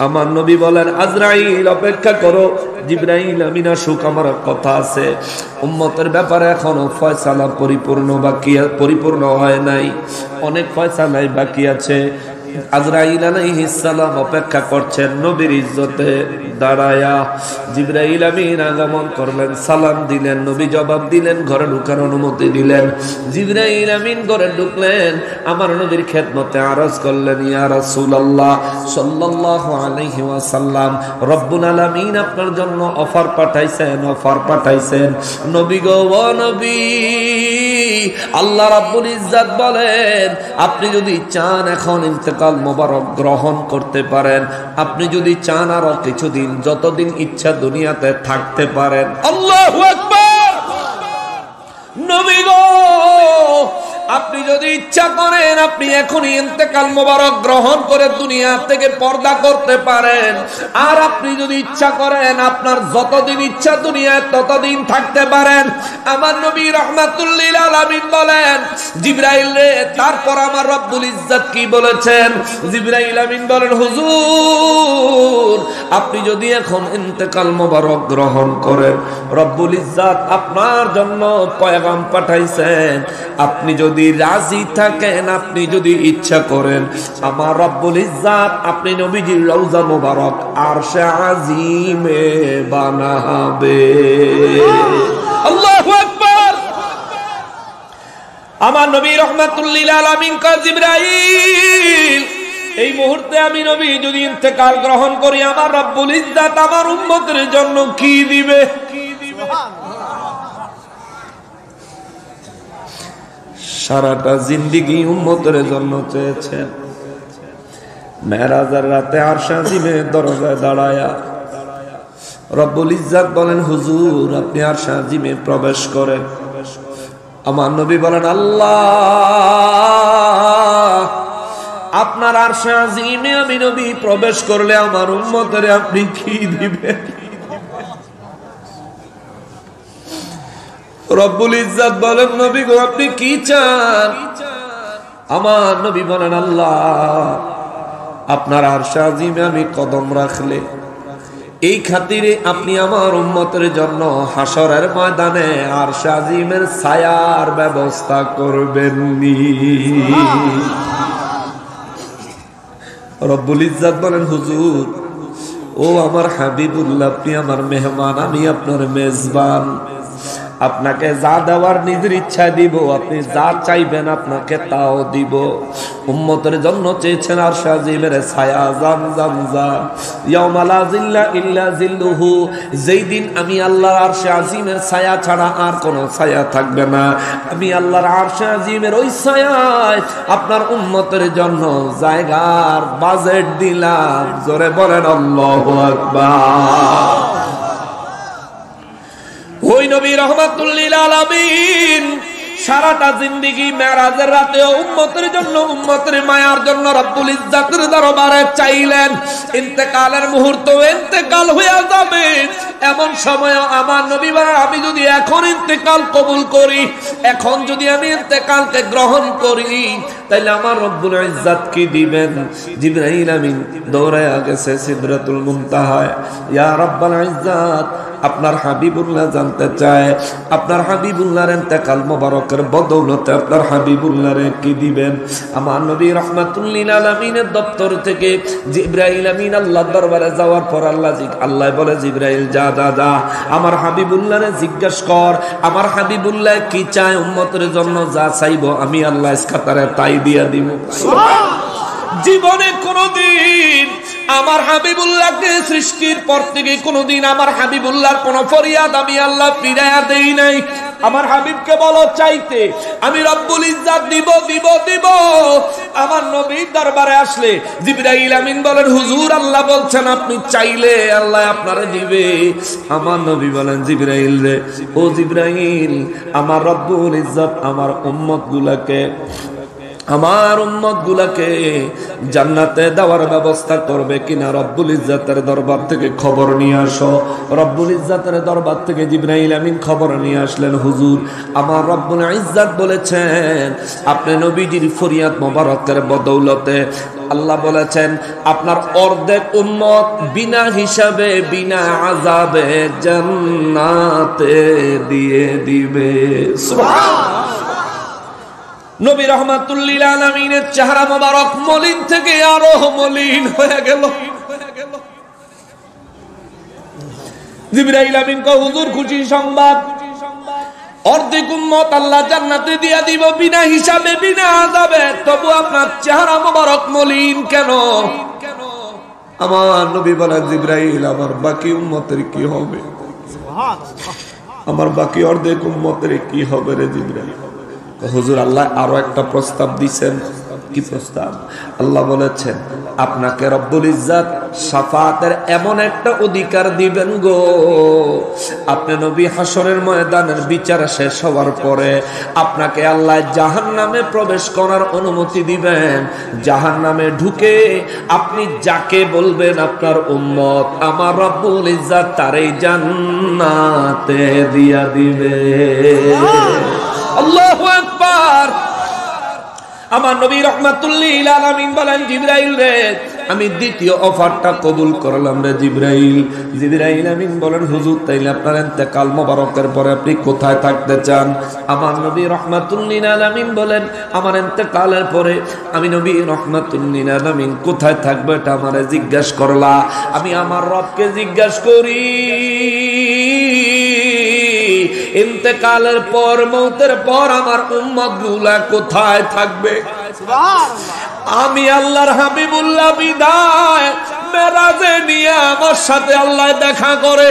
আমার নবী বলেন, আজরাইল অপেক্ষা করো, জিবরাইল আমিন আসুক, আমার কথা আছে। উম্মতের ব্যাপারে এখনো ফয়সালা পরিপূর্ণ হয় নাই, অনেক ফয়সালাই বাকি আছে। আজরাইল আলাইহিস সালাম অপেক্ষা করছেন নবীর ইজ্জতে দাঁড়ায়া। জিবরাইল আমিন আগমন করলেন, সালাম দিলেন, নবী জবাব দিলেন, ঘরে ঢুকার অনুমতি দিলেন। জিবরাইল আমিন ঘরে ঢুকলেন, আমার নবীর খেদমতে আরজ করলেন, ইয়া রাসূলুল্লাহ সাল্লাল্লাহু আলাইহি ওয়াসাল্লাম, রব্বুল আলামিন আপনার জন্য অফার পাঠাইছেন, অফার পাঠাইছেন। নবী গো, ও নবী, আল্লাহ রাব্বুল ইজ্জত বলেন, আপনি যদি চান এখন ইন্তেকাল মোবারক গ্রহণ করতে পারেন, আপনি যদি চান আরো কিছুদিন, যতদিন ইচ্ছা দুনিয়াতে থাকতে পারেন। আল্লাহু আকবার। নবী আপনি যদি ইচ্ছা করেন আপনি এখনই ইন্তেকাল মোবারক গ্রহণ করে দুনিয়া থেকে পর্দা করতে পারেন। আর আপনি যদি ইচ্ছা করেন আপনার যতদিন ইচ্ছা দুনিয়ায় ততদিন থাকতে পারেন। আমার নবী রাহমাতুল লিল আলামিন বলেন, জিবরাইল রে, তারপর আমার রব্বুল ইজ্জত কি বলেছেন? জিবরাইল আমিন বলেন, হুজুর আপনি যদি এখন ইন্তেকাল মোবারক গ্রহণ করেন, রব্বুল ইজ্জত আপনার জন্য পয়গাম পাঠাইছেন। আপনি যদি রাজি থাকেন, আপনি যদি ইচ্ছা করেন, আমার রব্বুল ইজ্জত আপনি নবীজির রওজা মোবারক আরশে আজিমে বানাবে। আল্লাহু আকবার। আমার নবী রাহমাতুল লিল আলামিন কা জিবরাইল, এই মুহূর্তে আমি নবী যদি ইন্তেকাল গ্রহণ করি, আমার রব্বুল ইজ্জত আমার উম্মতের জন্য কি দিবে? সারাটা জিন্দেগি উম্মতের জন্য চেয়েছেন। মেরাজের রাতে আরশে আজিমের দরজায় দাঁড়ায়া রব্বুল ইজ্জত বলেন, হুজুর আপনি আরশে আজিমে প্রবেশ করেন। আমার নবী বলেন, আল্লাহ আপনার আরশে আজিমে আমি নবী প্রবেশ করলে আমার উম্মতের আপনি কি দিবেন? রব্বুল ইজ্জত বলেন, নবী গো আপনি কি চান? আমার নবী বলেন, আল্লাহ আপনার আরশে আজিমে আমি কদম রাখলে এই খাতিরে আপনি আমার উম্মতের জন্য হাসরের ময়দানে আরশে আজিমের ছায়ার ব্যবস্থা করবেন নি। রব্বুল ইজ্জত বলেন, হুজুর ও আমার হাবিবুল্লাহ আপনি আমার মেহমান, আমি আপনার মেজবান। আপনাকে যা দেওয়ার নিজের ইচ্ছা দিব, আপনি যা চাইবেন আপনাকে তাও দিব। উম্মতের জন্য চেয়েছেন আরশে আজিমের ছায়া। জাম জাম জাম ইয়াউমা লা জিল্লা ইল্লা জিল্লুহু, যেই দিন আমি আল্লাহর আরশে আজিমের ছায়া ছাড়া আর কোনো ছায়া থাকবে না। আমি আল্লাহর আরশে আজিমের ওই ছায়ায় আপনার উম্মতের জন্য জায়গার বাজেট দিলাম। জোরে বলেন আল্লাহু আকবার। ওই নবী রাহমাতুল লিল আলামিন সারাটা জিন্দেগি মেরাজের রাতে উম্মতের জন্য, উম্মতের মায়ার জন্য রব্বুল ইজ্জতের দরবারে চাইলেন। ইন্তেকালের মুহূর্ত ইন্তেকাল হয়ে যাবে, এমন সময় আমার নবী বলেন, আমি যদি এখন ইন্তেকাল কবুল করি, এখন যদি আমি ইন্তেকালকে গ্রহণ করি, তাইলে আমার রব্বুল ইজ্জত কি দিবেন? জিবরাইল আমিন দৌড়ায়া গেছে সিদরাতুল মুনতাহায়। ইয়া রব্বুল ইজ্জত আপনার হাবিবুল্লাহ জানতে চায় আপনার হাবিবুল্লাহর ইন্তেকাল মোবারকের বদৌলতে আপনার হাবিবুল্লাহরে কি দিবেন? আমার নবী রাহমাতুল লিল আলামিনের দপ্তর থেকে জিবরাইল আমিন আল্লাহর দরবারে যাওয়ার পর আল্লাহ বলে, জিবরাইল যা যা যা আমার হাবিবুল্লাহরে জিজ্ঞেস কর, আমার হাবিবুল্লাহ কি চায়, উম্মতের জন্য যা চাইবো আমি আল্লাহ ইসকাতারে তাই দিয়া দিব। জীবনে কোনদিন আমার হাবিবুল্লাহকে সৃষ্টির পর থেকে কোনদিন আমার হাবিবুল্লাহর কোন ফরিয়াদ আমি আল্লাহ ফিরাইয়া দেই নাই। আমার হাবিবকে বলো চাইতে, আমি রব্বুল ইজ্জত দিব দিব দিব। আমার নবীর দরবারে আসলে জিবরাইল আমিন বলেন, হুজুর আল্লাহ বলছেন আপনি চাইলে আল্লাহ আপনারে দিবে। আমার নবী বলেন, জিবরাইল রে, ও জিবরাইল আমার রব্বুল ইজ্জত আমার উম্মত গুলাকে জান্নাতে দেওয়ার ব্যবস্থা করবে কিনা রব্বুল ইজ্জতের দরবার থেকে খবর নিয়ে আসো। রব্বুল ইজ্জতের দরবার থেকে জিবরাইল আমিন খবর নিয়ে আসলেন, হুজুর আমার রব্বুল ইজ্জত বলেছেন আপনি নবীজির ফরিয়াদ মোবারকের বদৌলতে আল্লাহ বলেছেন আপনার অর্ধেক উম্মত বিনা হিসাবে বিনা আযাবে জান্নাতে দিয়ে দিবে। সুবহানাল্লাহ। নবী রাহমাতুল লিল আলামিনের চেহারা মোবারক মলিন থেকে আরো মলিন হয়ে গেল। জিবরাইল আমিন কয়, হুজুর খুশি সংবাদ, অর্ধেক উম্মত আল্লাহ জান্নাতে দিয়া দিব বিনা হিসাবে বিনা আযাবে। তবু আপনার চেহারা মোবারক মলিন কেন? আমার নবী বলেন, জিবরাইল আমার বাকি উম্মতের কি হবে? আমার বাকি অর্ধেক উম্মতের কি হবে রে জিবরাইল? হুজুর আল্লাহ আরো একটা প্রস্তাব দিচ্ছেন। কি প্রস্তাব? আল্লাহ বলেছেন আপনাকে রব্বুল ইজ্জত শাফাতের এমন একটা অধিকার দিবেন গো, আপনি নবী হাসরের ময়দানের বিচার শেষ হওয়ার পরে আপনাকে আল্লাহ জাহান্নামে প্রবেশ করার অনুমতি দিবেন। জাহান্নামে ঢুকে আপনি যাকে বলবেন আপনার উম্মত, আমার রব্বুল ইজ্জত তারই জান্নাতে দিয়া দিবে। আল্লাহু আকবার। আমার নবী রাহমাতুল লিল আলামিন বলেন, জিবরাইল রে আমি দ্বিতীয় অফারটা কবুল করলাম রে জিবরাইল। জিবরাইল আমিন বলেন, হুজুর তাইলে আপনার ইন্তেকাল মোবারকের পরে আপনি কোথায় থাকতে চান? আমার নবী রাহমাতুল লিল আলামিন বলেন, আমার ইন্তেকালের পরে আমি নবী রাহমাতুল লিল আলামিন কোথায় থাকবো এটা আমারে জিজ্ঞাসা করলা। আমি আমার রবকে জিজ্ঞাসা করি ইন্তেকালের পর, মৌতের পর আমার উম্মত গুলা কোথায় থাকবে? আমি আল্লাহর হাবিবুল্লাহ বিদায় মেরাজে নিয়ে আমার সাথে আল্লাহ দেখা করে।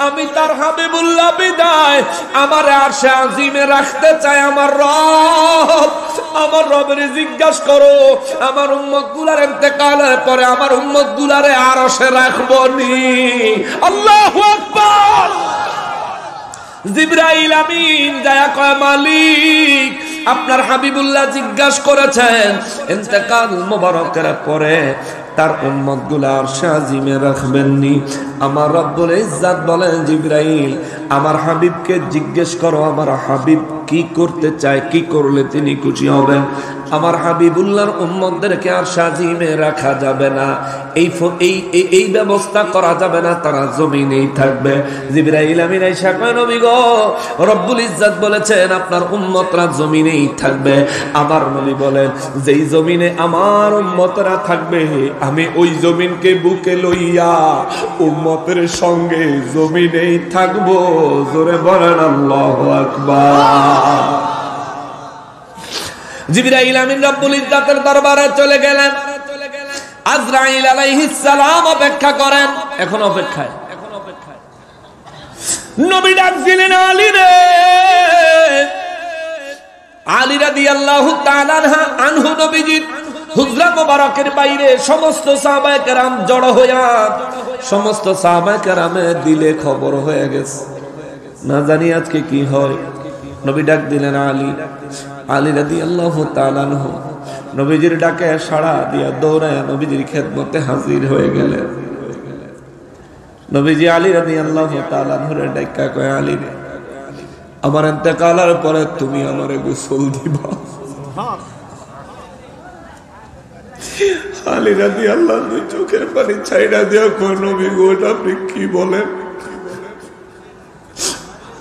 আমি তার হাবিবুল্লাহ বিদায় আমার আরশে আজিমে রাখতে চাই। আমার রবের জিজ্ঞাসা করো আমার উম্মত গুলার ইন্তেকালের পরে আমার উম্মত গুলারে আরশে রাখবো নি? আল্লাহু আকবার। জিবরাইল আমিন যায়া কয়, মালিক আপনার হাবিবুল্লাহ জিজ্ঞাসা করেছেন ইন্তেকাল মোবারকের পরে তার উম্মত গুলা আরশে আজিমে রাখবেননি। আমার রব্বুল ইজ্জত বলেন, জিবরাইল আমার হাবিবকে জিজ্ঞেস করো আমার হাবিব কি করতে চায়, কি করলে তিনি খুশি হবেন। আমার হাবিবুল্লাহর উম্মতদেরকে আরশে আজিমে রাখা যাবে না, এই ব্যবস্থা করা যাবে না, তারা জমিনেই থাকবে। জিবরাইল আমিন আয়েশা কয়, নবী গো রব্বুল ইজ্জত বলেছেন আপনার উম্মতরা জমিনেই থাকবে। আমার নবী বলেন, যেই জমিনে আমার উম্মতরা থাকবে আমি ওই জমিনকে বুকে লইয়া উম্মতের সঙ্গে জমিনেই থাকবো। জোরে বলেন আল্লাহু আকবার। জিবরাইল আমিন রব্বুল ইজ্জতের দরবারে চলে গেলেন। আজরাইল আলাইহিস সালাম অপেক্ষা করেন, এখন অপেক্ষায়। নবী ডাক দিলেন, আলী রে। আলী রাদিয়াল্লাহু তাআলা আনহু নবীজি হুজরা মোবারকের বাইরে সমস্ত সাহাবায়ে কেরাম জড়ো হইয়া, সমস্ত সাহাবায়ে কেরামের দিলে খবর হয়ে গেছে, না জানি আজকে কি হয়। নবী ডাক দিলেন আলী। আলী রাদিয়াল্লাহু তাআলা আনহু নবীজির ডাকে সাড়া দিয়া দৌড়ায় নবীজির খেদমতে হাজির হয়ে গেলেন। নবীজি আলী রাদিয়াল্লাহু তাআলা আনহুর ডাকা কয়, আলী আমার ইন্তেকালের পরে তুমি আমারে গোসল দিবা। আলী রাদিয়াল্লাহু দুই চোখের পানি ছাইড়া দিয়া কয়, নবী গো আপনি কি বলেন?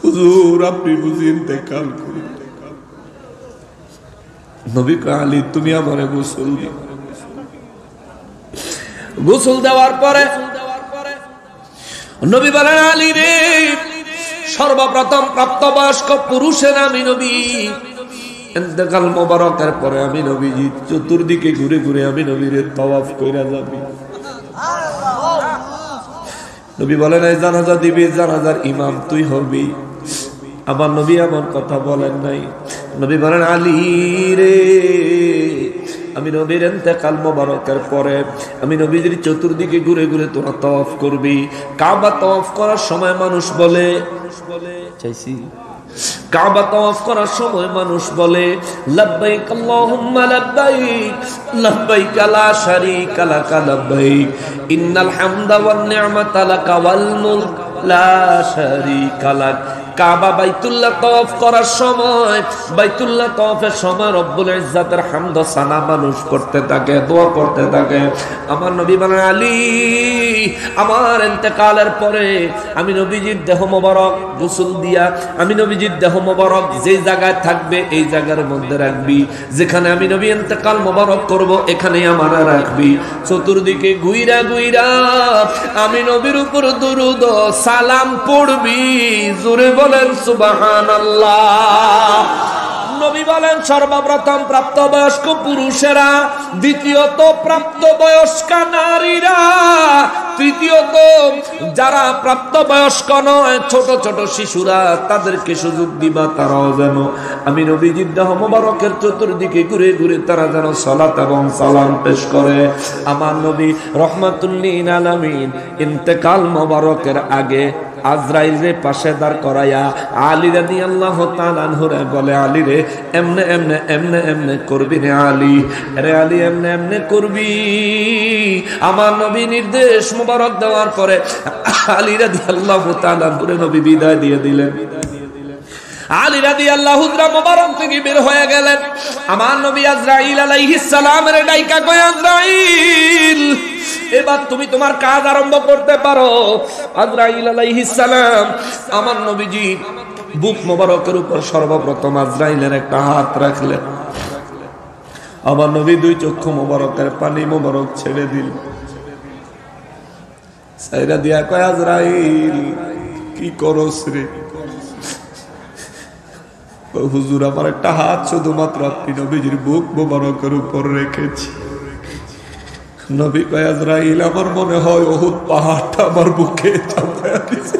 হুজুর আপনি বুঝি ইন্তেকাল করুন। নবী কয়, আলী তুমি আমারে গোসল দিও। গোসল দেওয়ার পরে নবী বলেন, আলী রে সর্বপ্রথম প্রাপ্তবয়স্ক পুরুষের আমি নবী, ইন্তেকাল মোবারকের পরে আমি নবীজি চতুর্দিকে ঘুরে ঘুরে আমি নবীরে তাওয়াফ কইরা যাবি। নবী বলেন, এই জানাজা দিবি, জানাজার ইমাম তুই হবি। আমার নবী এমন কথা বলেন নাই। নবী বলেন, আলী রে আমি নবীর ইন্তেকাল মোবারকের পরে আমি নবীজির চতুর্দিকে ঘুরে ঘুরে তোরা তাওয়াফ করবি। কাবা তাওয়াফ করার সময় মানুষ বলে, চাইছি কাবা তাওয়াফ করার সময় মানুষ বলে, লাব্বাইক আল্লাহুম্মা লাব্বাইক লাব্বাইক লা শারীকা লাক লাব্বাইক ইন্নাল হামদা ওয়ান নি'মাতা লাকা ওয়াল মুলক লা শারীকা লাক। কাবা বাইতুল্লাহ তাওয়াফ করার সময়, বাইতুল্লাহ তাওয়াফের সময় রব্বুল ইজ্জতের হামদ সানা মানুষ করতে থাকে, দোয়া করতে থাকে। আমার নবী বলেন, আলী আমার ইন্তেকালের পরে আমি নবীজির দেহ মোবারক গোসল দিয়া আমি নবীজির দেহ মোবারক যে জায়গায় থাকবে এই জায়গার মধ্যে রাখবি। যেখানে আমি নবী ইন্তেকাল মোবারক করব এখানেই আমার রাখবি। চতুর্দিকে ঘুইরা ঘুইরা আমি নবীর উপর দুরূদ ও সালাম পড়বি। জোরে বলেন সুবহানাল্লাহ। নবী বলেন, সর্বপ্রথম প্রাপ্তবয়স্ক পুরুষেরা, দ্বিতীয়ত প্রাপ্তবয়স্কা নারীরা, তৃতীয়ত যারা প্রাপ্তবয়স্ক নয়, ছোট ছোট শিশুরা, তাদেরকে সুযোগ দিবা তারাও যেন আমি নবীজির দেহ মোবারকের চতুর্দিকে ঘুরে ঘুরে তারা যেন সালাত এবং সালাম পেশ করে। আমার নবী রহমাতুল্লিল আলামিন ইন্তেকাল মোবারকের আগে আজরাইলের পাশে দাঁড় করাইয়া আলী রাদিয়াল্লাহু তাআলা আনহুরে বলে, আলী রে এমনে এমনে এমনে এমনে করবি রে আলী, রে আলী এমনে এমনে করবি। আমার নবী নির্দেশ মোবারক দেওয়ার পরে আলী রাদিয়াল্লাহু তাআলা আনহুরে নবী বিদায় দিয়ে দিলেন। আলী রাদিয়াল্লাহু তাআলা মোবারক থেকে বের হয়ে গেলেন। আমার নবী আজরাইল আলাইহিস সালামের ডাইকা কয়, আজরাইল এবার তুমি তোমার কাজ আরম্ভ করতে পারো। আজরাইল আলাইহিস সালাম আমার নবীজি বুক মোবারকের উপর সর্বপ্রথম আজরাইলের একটা হাত রাখলেন। আমার নবী দুই চক্ষু মোবারকের পানি মোবারক ছেড়ে দিল, সাইরা দিয়া কয়, আজরাইল কি করছ রে? হুজুর আমার একটা হাত শুধুমাত্র আপনি নবীজির বুক মোবারকের উপর রেখেছি। নবী কয়, আজরাইল আমার মনে হয় উহুদ পাহাড়টা আমার বুকে চাপায়া দিছে।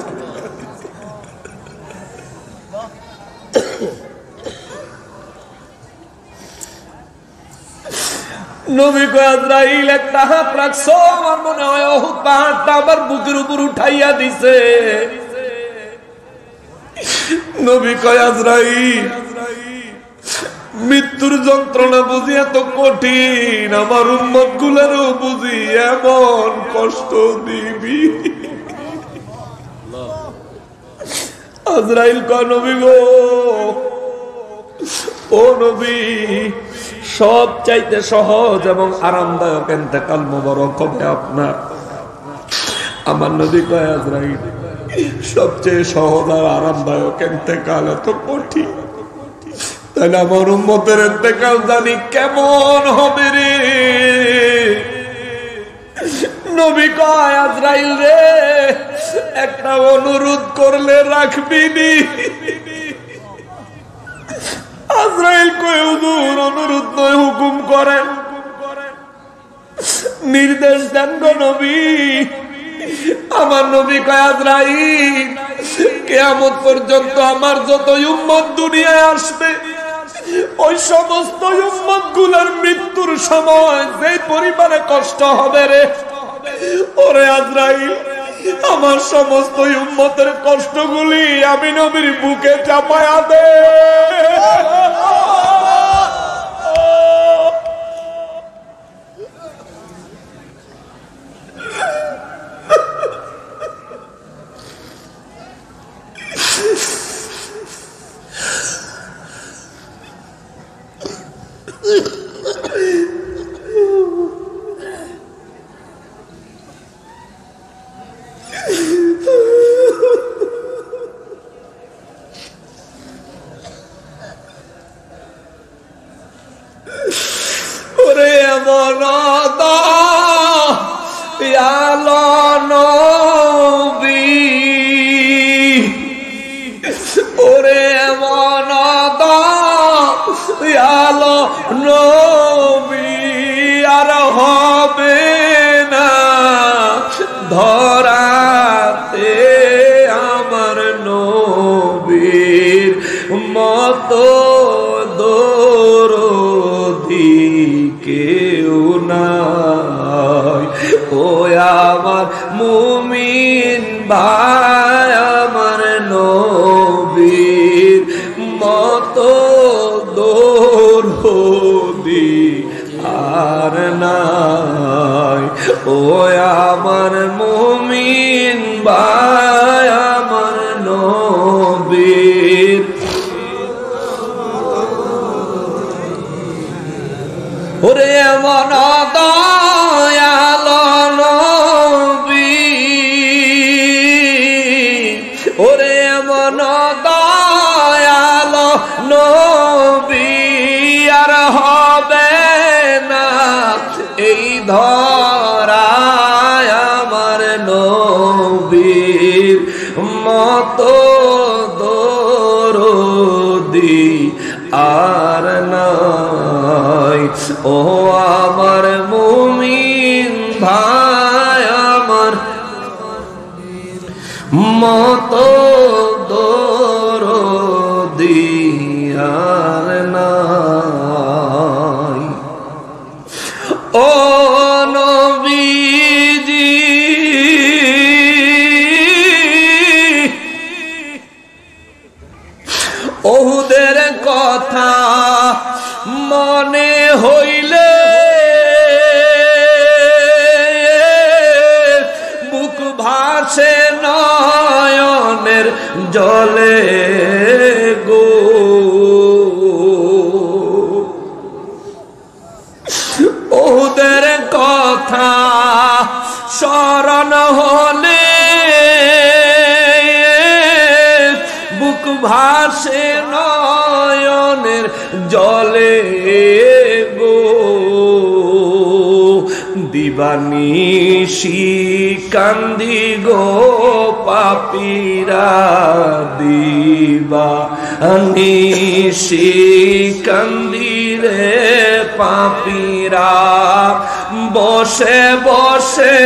নবী কয়, আজরাইল একটা হাত রাখছো, আমার মনে হয় উহুদ পাহাড়টা আমার বুকের উপর উঠাইয়া দিছে। নবী কয়, আজরাইল মৃত্যুর যন্ত্রণা বুঝি এত কঠিন, আমার উম্মত গুলারও বুঝি এমন কষ্ট দিবি? আজরাইল কয়, নবী গো, ও নবী, সব চাইতে সহজ এবং আরামদায়ক ইন্তেকাল মোবারক হবে আপনার। আমার নবী কয়, আজরাইল সবচেয়ে সহজ আর আরামদায়ক ইন্তেকাল এত কঠিন, তাহলে আমার উম্মতের ইন্তেকাল জানি কেমন হবে রে? নবী কয়, আজরাইল রে একটা অনুরোধ করলে রাখবি নি? আজরাইল কয়, হুজুর অনুরোধ নয়, হুকুম করেন, নির্দেশ দেন গো নবী। আমার নবী কয়, আজরাইল কিয়ামত পর্যন্ত আমার যত উম্মত দুনিয়ায় আসবে, ওই সমস্ত উম্মত গুলার মৃত্যুর সময় যে পরিমাণে কষ্ট হবে রে, ওরে আজরাইল আমার সমস্ত উম্মতের কষ্টগুলি আমি নবীর বুকে চাপায়া দে। ওরে এমন নবী, ওরে এমন নবী আর হবে না ধরাতে আমার নবীর মতো দরদি কেউ নাই। ও আমার মুমিন ভাই, আমার নবীর মতো দরদি আর নাই। ও আমার মুমিন ভাই, আমার নবীর ওরে এমন দয়ালো নবী, ওরে এমন দয়ালো নবী আর হবে না এই ধরায় আমার নবীর মতো দরদি আর নাই। ও আমার মুমিন ভাই, আমার আমার মতো দরদি আর নাই। ও নবীজি ওহুদের কথা মনে হইলে বুক ভাসে নয়নের জলে গো। ওহুদের কথা স্মরণ হলে বুক ভাসে নয়নের জলে গো। দিবানিশি কান্দি গো পাপীরা, দিবানিশি কান্দি রে পাপীরা, বসে বসে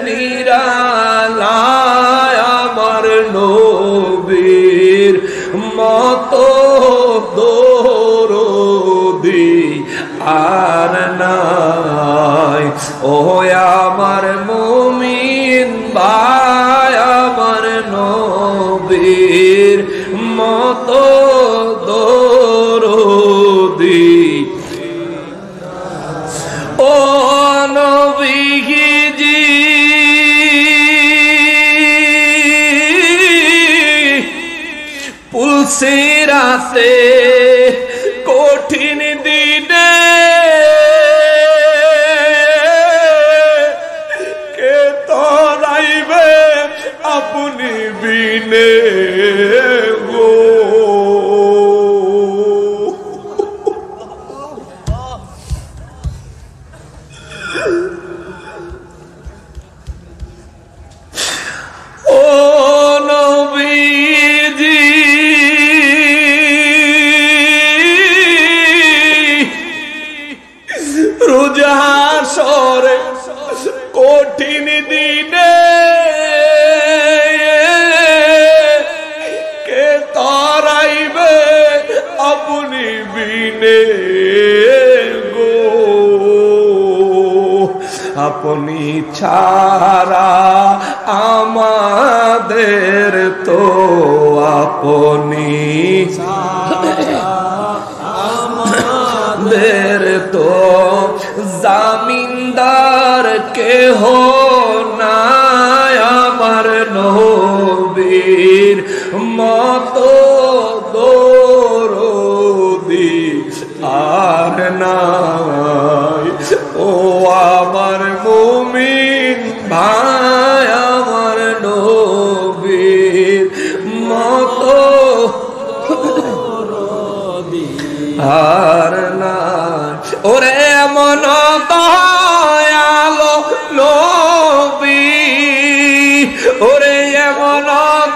নিরালায় আমার নবীর মতো দরদি আর নাই। ও আমার মুমিন ভাই, আমার নবীর মতো দরদি ও নবীজি পুলসিরাতে কঠিন দিনে কে তরাইবে আপনি বিনে গো। ও নবীজি রোজ হাসরে কঠিন দিনে কে তরাইবে আপনি বিনে গো। আপনি ছাড়া আমাদের তো আপনি আমাদের তো জামিনদার কেহ নাই। আমার নবীর মতো দরদি আর নাই। ও আমার মুমিন ভাই, আমার নবীর মতো আর নাই। ওরে মন দয়ালো নবী, ওরে এমন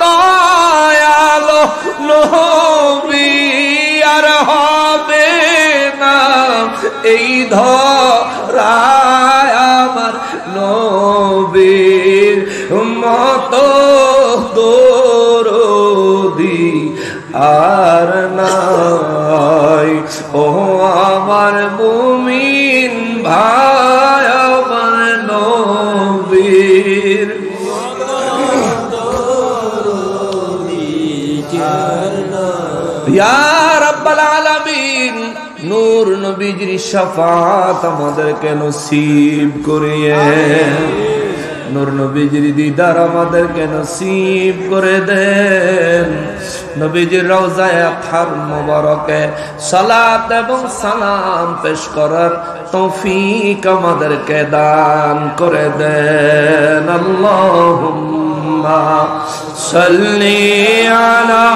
দয়ালো নবী আর হবে না এই ধরায়। আমার নবীর মতো দরদি আর নাই। ও আমার মুমিন ভাই, আমার নবীর ইয়া রাব্বাল আলামিন নূর নবীজির শাফাত আমাদেরকে নসিব করিয়ে, নূর নবীজির দিদার আমাদেরকে নসিব করে দেন। নবীজির রওজায়ে আতহার মুবারকে সালাত এবং সালাম পেশ করার তৌফিক আমাদেরকে দান করে দেন। আল্লাহুম্মা সাল্লি আলা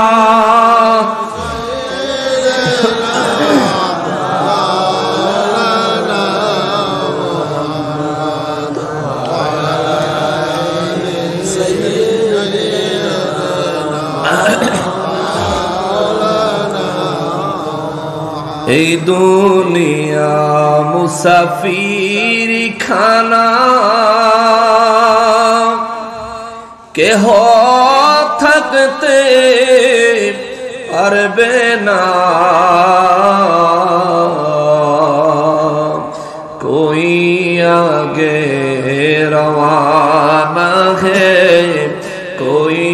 এই দুনিয়া মুসাফির খানা কেহ থাকতে পারবে না, कोई आगे रवाना है कोई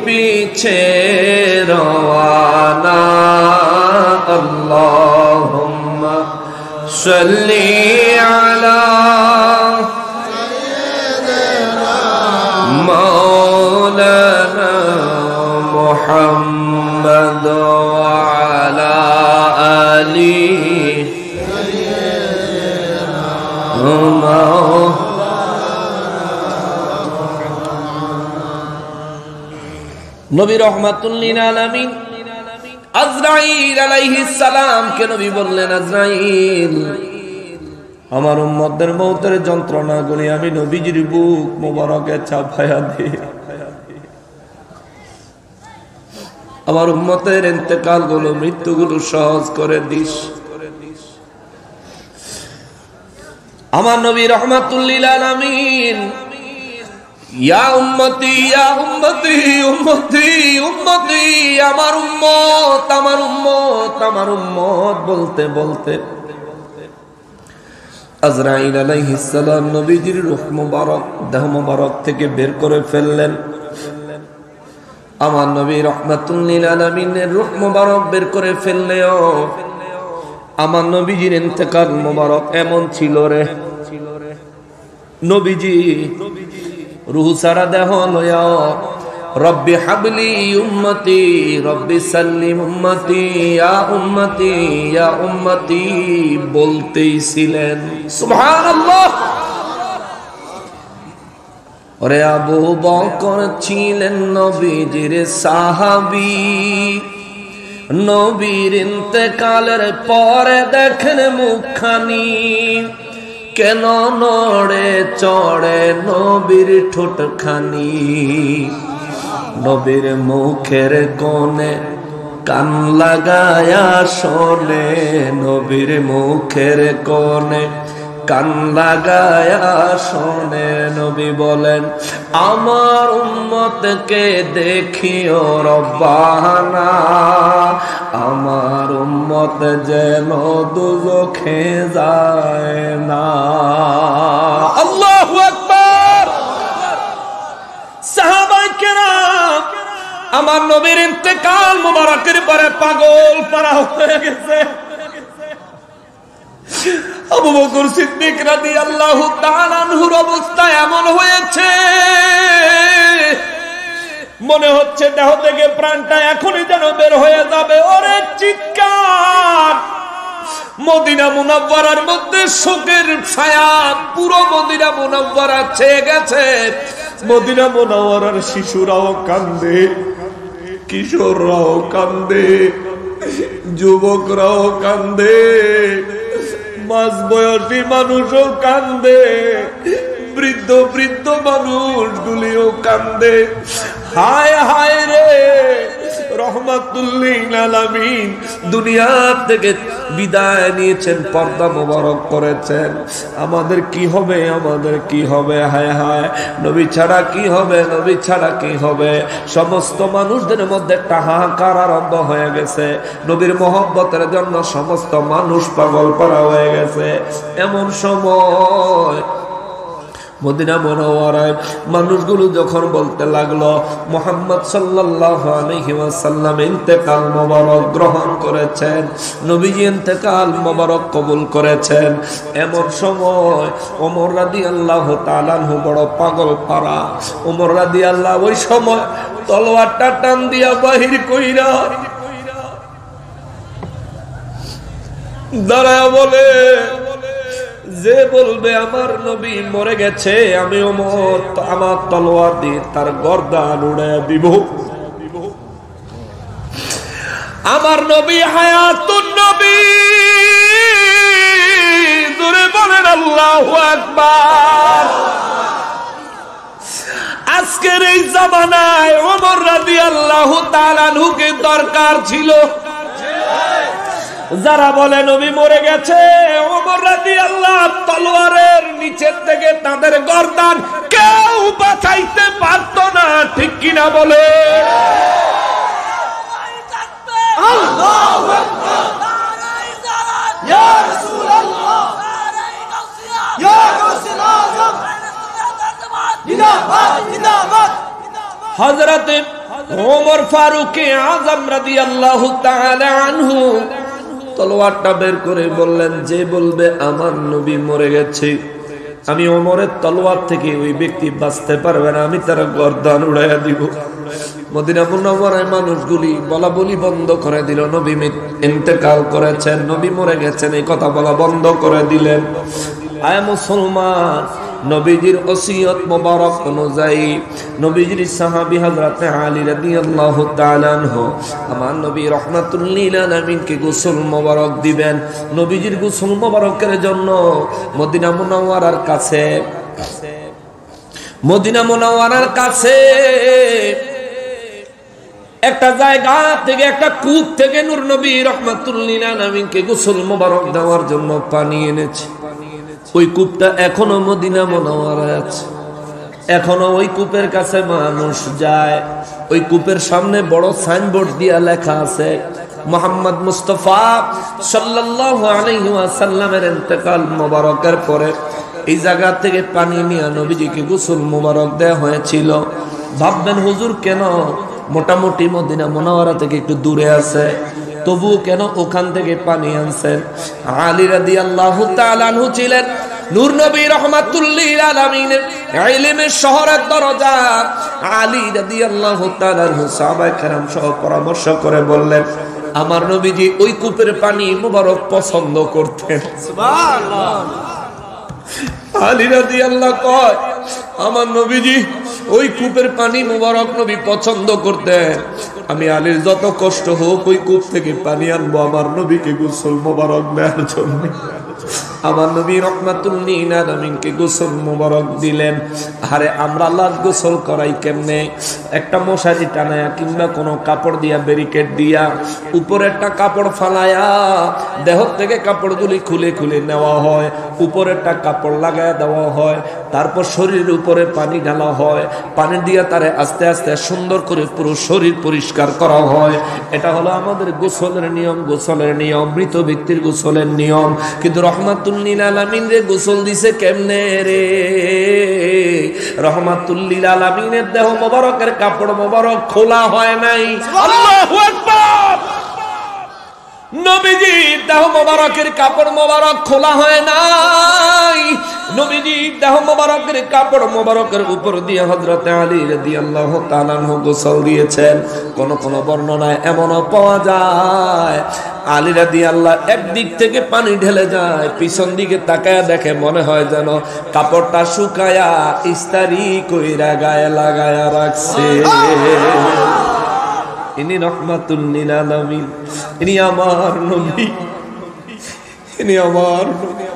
पीछे रवाना। अल्लाहुम्मा सल्ली अला मौलाना मुहम्मद व अला आली নবী রহমাতুল লিল আলামিন আজরাইল আলাইহিস সালাম কে নবী বললেন, আজরাইল আমার উম্মতদের মওতের যন্ত্রণাগুলি আমি নবীজির বুক মোবারকে চাপায়া দিই, আমার উম্মতের ইন্তেকাল গুলো মৃত্যুগুলো সহজ করে দিস। আমার নবী রহমাতুল লিল আলামিন ইয়া উম্মতি ইয়া উম্মতি উম্মতি উম্মতি আমার উম্মত আমার উম্মত আমার উম্মত বলতে বলতে আজরাইল আলাইহিস সালাম নবীজির রূহ মুবারক দেহ মুবারক থেকে বের করে ফেললেন। আমার নবী রহমাতুল লিল আলামিনের রূহ মুবারক বের করে ফেললেও আমার নবীজির ইন্তেকাল মুবারক এমন ছিল রে, নবীজি রূহ সারা দেহ লয়া রব্বি হাবলি উম্মতি রব্বি সাল্লিম উম্মতি ইয়া উম্মতি ইয়া উম্মতি বলতেই ছিলেন। সুবহানাল্লাহ। ওরে আবু বকর ছিলেন নবীজির সাহাবী, নবীর ইন্তেকালের পরে দেখেন মুখখানি কেন নড়ে চড়ে নবীর ঠোঁটখানি, নবীর মুখের কোণে কান লাগায়া শোনে, নবীর মুখের কোণে কান লাগায়া শোনে। নবী বলেন, আমার উম্মতকে দেখিও রব্বানা, আমার উম্মত যেন দুজখে যায় না। আল্লাহু আকবার। সাহাবায়ে কেরাম আমার নবীর ইন্তেকাল মুবারকের পরে পাগল পারা হয়ে গেছে। আবু বকর সিদ্দিক রাদিয়াল্লাহু তাআলা আনহুর অবস্থা এমন হয়েছে মনে হচ্ছে দেহ থেকে প্রাণটা এখনই যেন বের হয়ে যাবে। ওরে চিৎকার! মদিনা মুনাওয়ারার মধ্যে শোকের ছায়া পুরো মদিনা মুনাওয়ারা ছেয়ে গেছে। মদিনা মুনাওয়ারার শিশুরাও কান্দে, কিশোররাও কান্দে, যুবকরাও কান্দে, মাঝ বয়সী মানুষও কান্দে, বৃদ্ধ বৃদ্ধ মানুষগুলিও কান্দে। হায় হায় রে, রহমাতুল লিল আলামিন দুনিয়া থেকে বিদায় নিয়েছেন, পর্দা মোবারক করেছেন। আমাদের কি হবে, আমাদের কি হবে? হায় হায়, নবী ছাড়া কি হবে, নবী ছাড়া কি হবে? সমস্ত মানুষদের মধ্যে একটা হাহাকার আরম্ভ হয়ে গেছে। নবীর মহব্বতের জন্য সমস্ত মানুষ পাগল পারা হয়ে গেছে। এমন সময় মদিনা মুনাওয়ারায় মানুষগুলো যখন বলতে লাগলো মুহাম্মদ সাল্লাল্লাহু আলাইহি ওয়াসাল্লাম ইন্তেকাল মোবারক গ্রহণ করেছেন, নবীজি ইন্তেকাল মোবারক কবুল করেছেন, এমন সময় ওমর রাদিয়াল্লাহু তাআলা আনহু বড় পাগল পারা। ওমর রাদিয়াল্লাহু ওই সময় তলোয়ারটা টান দিয়া বাহির কইরা দাঁড়ায় বলে, যে বলবে আমার নবী মরে গেছে আমি ওমর আমার তলোয়ার দিয়ে তার গর্দান উড়াইয়া দিব। আমার নবী হায়াতুন নবী, জোরে বলেন আল্লাহু আকবার। আজকের এই জামানায় ওমর রাদিয়াল্লাহু তাআলা আনহুকে দরকার ছিল। যারা বলে নবী মরে গেছে, ওমর রাদিয়াল্লাহু তলোয়ারের নিচের থেকে তাদের গর্দান কেউ বাঁচাইতে পারত না, কিনা বলে? হযরতে ওমর ফারুক আযম রাদিয়াল্লাহু তাআলা আনহু তলোয়ারটা বের করে বললেন, যে বলবে আমার নবী মরে গেছে, আমি ওমরের তলোয়ার থেকে ওই ব্যক্তি বাঁচতে পারবে না, আমি তার গর্দান উড়াইয়া দিব। মদিনা মুনাওয়ারায় মানুষগুলি বলা বলি বন্ধ করে দিল, নবী ইন্তেকাল করেছেন, নবী মরে গেছেন, এই কথা বলা বন্ধ করে দিলেন। আয় মুসলমান, নবীজির ওসিয়ত মোবারক অনুযায়ী নবীজির সাহাবী হযরত আলী রাদিয়াল্লাহু তাআলা আনহু আমার নবী রাহমাতুল লিল আলামিনকে গোসল মোবারক দিবেন। নবীজির গোসল মোবারকের জন্য মদিনা মুনাওয়ারার কাছে একটা জায়গা থেকে, একটা কূপ থেকে নূর নবী রাহমাতুল লিল আলামিনকে গোসল মোবারক দেওয়ার জন্য পানি এনেছে। ওই কূপটা এখনো মদিনা মুনাওয়ারায় আছে, এখনো ওই কূপের কাছে মানুষ যায়। ওই কূপের সামনে বড় সাইনবোর্ড দিয়া লেখা আছে, মুহাম্মদ মুস্তাফা সাল্লাল্লাহু আলাইহি ওয়াসাল্লামের ইন্তেকাল মোবারকের পরে এই জায়গা থেকে পানি নিয়ে নবীজিকে গোসল মোবারক দেওয়া হয়েছিল। ভাববেন হুজুর কেন মোটামুটি মদিনা মুনাওয়ারা থেকে একটু দূরে আছে, তবুও কেন ওখান থেকে পানি আনছেন? আলী রাদিয়াল্লাহু তাআলা আনহু ছিলেন নূর নবী রাহমাতুল লিল আলামিনের ইলমের শহরের দরজা। আলী রাদিয়াল্লাহু তাআলা আনহু সাহাবায়ে কেরাম সহ পরামর্শ করে বললেন, আমার নবীজি ওই কূপের পানি মুবারক পছন্দ করতেন। সুবহানাল্লাহ। আলী রাদিয়াল্লাহু কয়, আমার নবীজি ওই কূপের পানি মুবারক নবী পছন্দ করতেন, আমি আলীর যত কষ্ট হোক ওই কূপ থেকে পানি আনবো আমার নবীকে গোসল মোবারক দেওয়ার জন্য। আমার নবী রাহমাতুল লিল আলামিনকে গোসল মোবারক দিলেন। আরে আমরা লাশ গোসল করাই কেমনে? একটা মশারি টানায়া কিংবা কোনো কাপড় দিয়া ব্যারিকেড দিয়া উপরে একটা কাপড় ফালায়া দেহ থেকে কাপড়গুলি খুলে খুলে নেওয়া হয়, উপরে একটা কাপড় লাগায়া দেওয়া হয়, তারপর শরীরের উপরে পানি ঢালা হয়, পানি দিয়া তারে আস্তে আস্তে সুন্দর করে পুরো শরীর পরিষ্কার করা হয়। এটা হলো আমাদের গোসলের নিয়ম, মৃত ব্যক্তির গোসলের নিয়ম। কিন্তু রাহমাতুল লিল আলামিন রে গোসল দিছে কেমনে রে? রাহমাতুল লিল আলামিনের দেহ মোবারকের কাপড় মোবারক খোলা হয় নাই। আল্লাহু আকবার। নবীজি দেহ মোবারকের কাপড় মোবারক খোলা হয় নাই। নবীজি দেহ মোবারকের কাপড় মোবারকের উপর দিয়ে হযরত আলী রাদিয়াল্লাহু তাআলা আনহু গোসল দিয়েছেন। কোন কোন বর্ণনায় এমনও পাওয়া যায় আলী রাদিয়াল্লাহু একদিক থেকে পানি ঢেলে যায়, পিছন দিকে তাকায়া দেখে মনে হয় যেন কাপড়টা শুকায়া ইস্তারি কইরা গায়ে লাগায়া রাখছে। ইনি রাহমাতুল লিল আলামিন, ইনি আমার নবী, ইনি আমার নবী।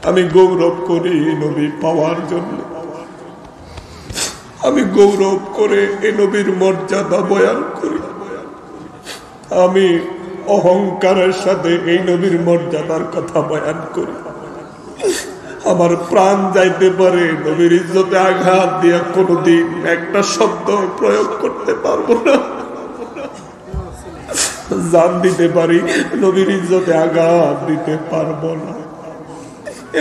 আমি গৌরব করি নবী পাওয়ার জন্য, আমি গৌরব করে এই নবীর মর্যাদা বয়ান করি। আমি অহংকারের সাথে এই নবীর মর্যাদার কথা বয়ান করি। আমার প্রাণ যাইতে পারে, নবীর ইজ্জতে আঘাত দিয়া কোনদিন একটা শব্দ প্রয়োগ করতে পারবো না। জান দিতে পারি, নবীর ইজ্জতে আঘাত দিতে পারবো না।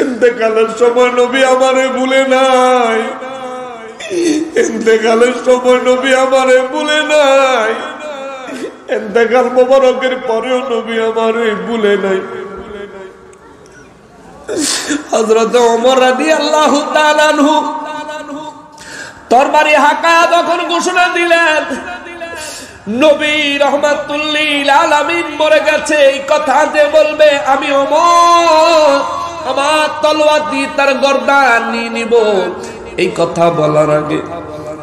ইন্তেকালের সময় নবী আমারে ভুলে নাই, ইন্তেকালের সময় নবী আমারে ভুলে নাই, ইন্তেকাল মোবারকের পরেও নবী আমারে ভুলে নাই। হযরত ওমর রাদিয়াল্লাহু তাআলা আনহু তরবারি হাঁকা যখন ঘোষণা দিলেন নবী রাহমাতুল লিল আলামিন মরে গেছে, এই কথা যে বলবে আমি ওমর আমার তলোয়ার দিয়ে তার গর্দান নিয়ে নিব, এই কথা বলার আগে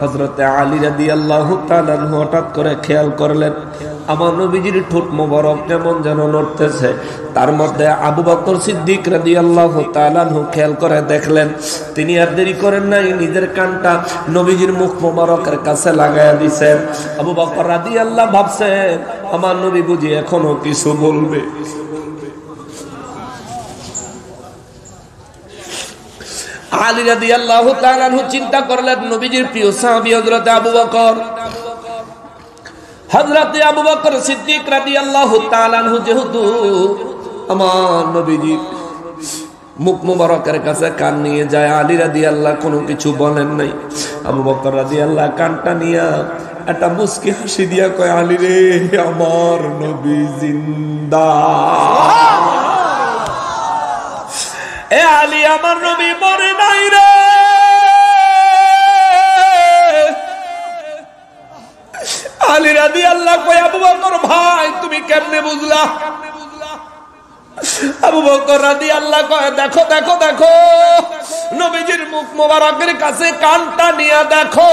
হযরত আলী রাদিয়াল্লাহু তাআলা হঠাৎ করে খেয়াল করলেন আমার নবীজির ঠোঁট মোবারক কেমন যেন নড়তেছে। তার মধ্যে আবু বকর সিদ্দিক রাদিয়াল্লাহু তাআলা খেয়াল করে দেখলেন, তিনি আর দেরি করেন নাই, নিজের কানটা নবীজির মুখ মোবারকের কাছে লাগায়া দিয়েছেন। আবু বকর রাদিয়াল্লাহু ভাবছেন আমার নবী বুঝি এখনো কিছু বলবে। আলী রাদিয়াল্লাহু তাআলা আনহু চিন্তা করলেন নবীজির প্রিয় সাহাবী হযরত আবু বকর, হযরত আবু বকর সিদ্দিক রাদিয়াল্লাহু তাআলা আনহু যেহেতু আমার নবীজি মুখ মুবারকের কাছে কান নিয়ে যায়, আলী রাদিয়াল্লাহু কোনো কিছু বলেন নাই। আবু বকর রাদিয়াল্লাহু কানটা নিয়া একটা মুস্কি হাসি দিয়া কয়, আলী রে আমার নবী জিন্দা, এ আলী আমার নবী মরে নাই রে। আলী রাদিয়াল্লাহু কয়, আবু বকর ভাই তুমি কেমনে বুঝলা? আবু বকর রাদিয়াল্লাহু কয়, দেখো দেখো দেখো নবীজির মুখ মোবারকের কাছে কানটা নিয়ে দেখো,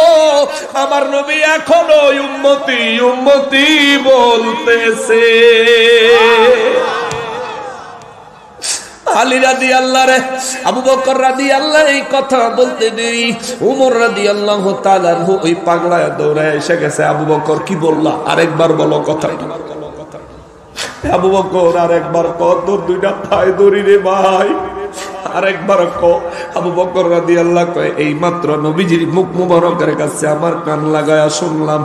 আমার নবী এখনো উম্মতি উম্মতি বলতেছে। আলী রাদিয়াল্লাহু রে আবু বকর রাদিয়াল্লাহু এই কথা বলতে দেরি ওমর রাদিয়াল্লাহু তাআলা ওই পাগলায় দৌড়ে এসে গেছে। আবু বকর কি বললা, আরেকবার বলো কথাটা। আবু বকর আরেকবার কত, দুইটা পায়ে ধরি রে ভাই, আরেকবার ক। আবু বকর রাদিয়াল্লাহু কয়, এই মাত্র নবীজির মুখ মুবারকের কাছে আমার কান লাগায়া শুনলাম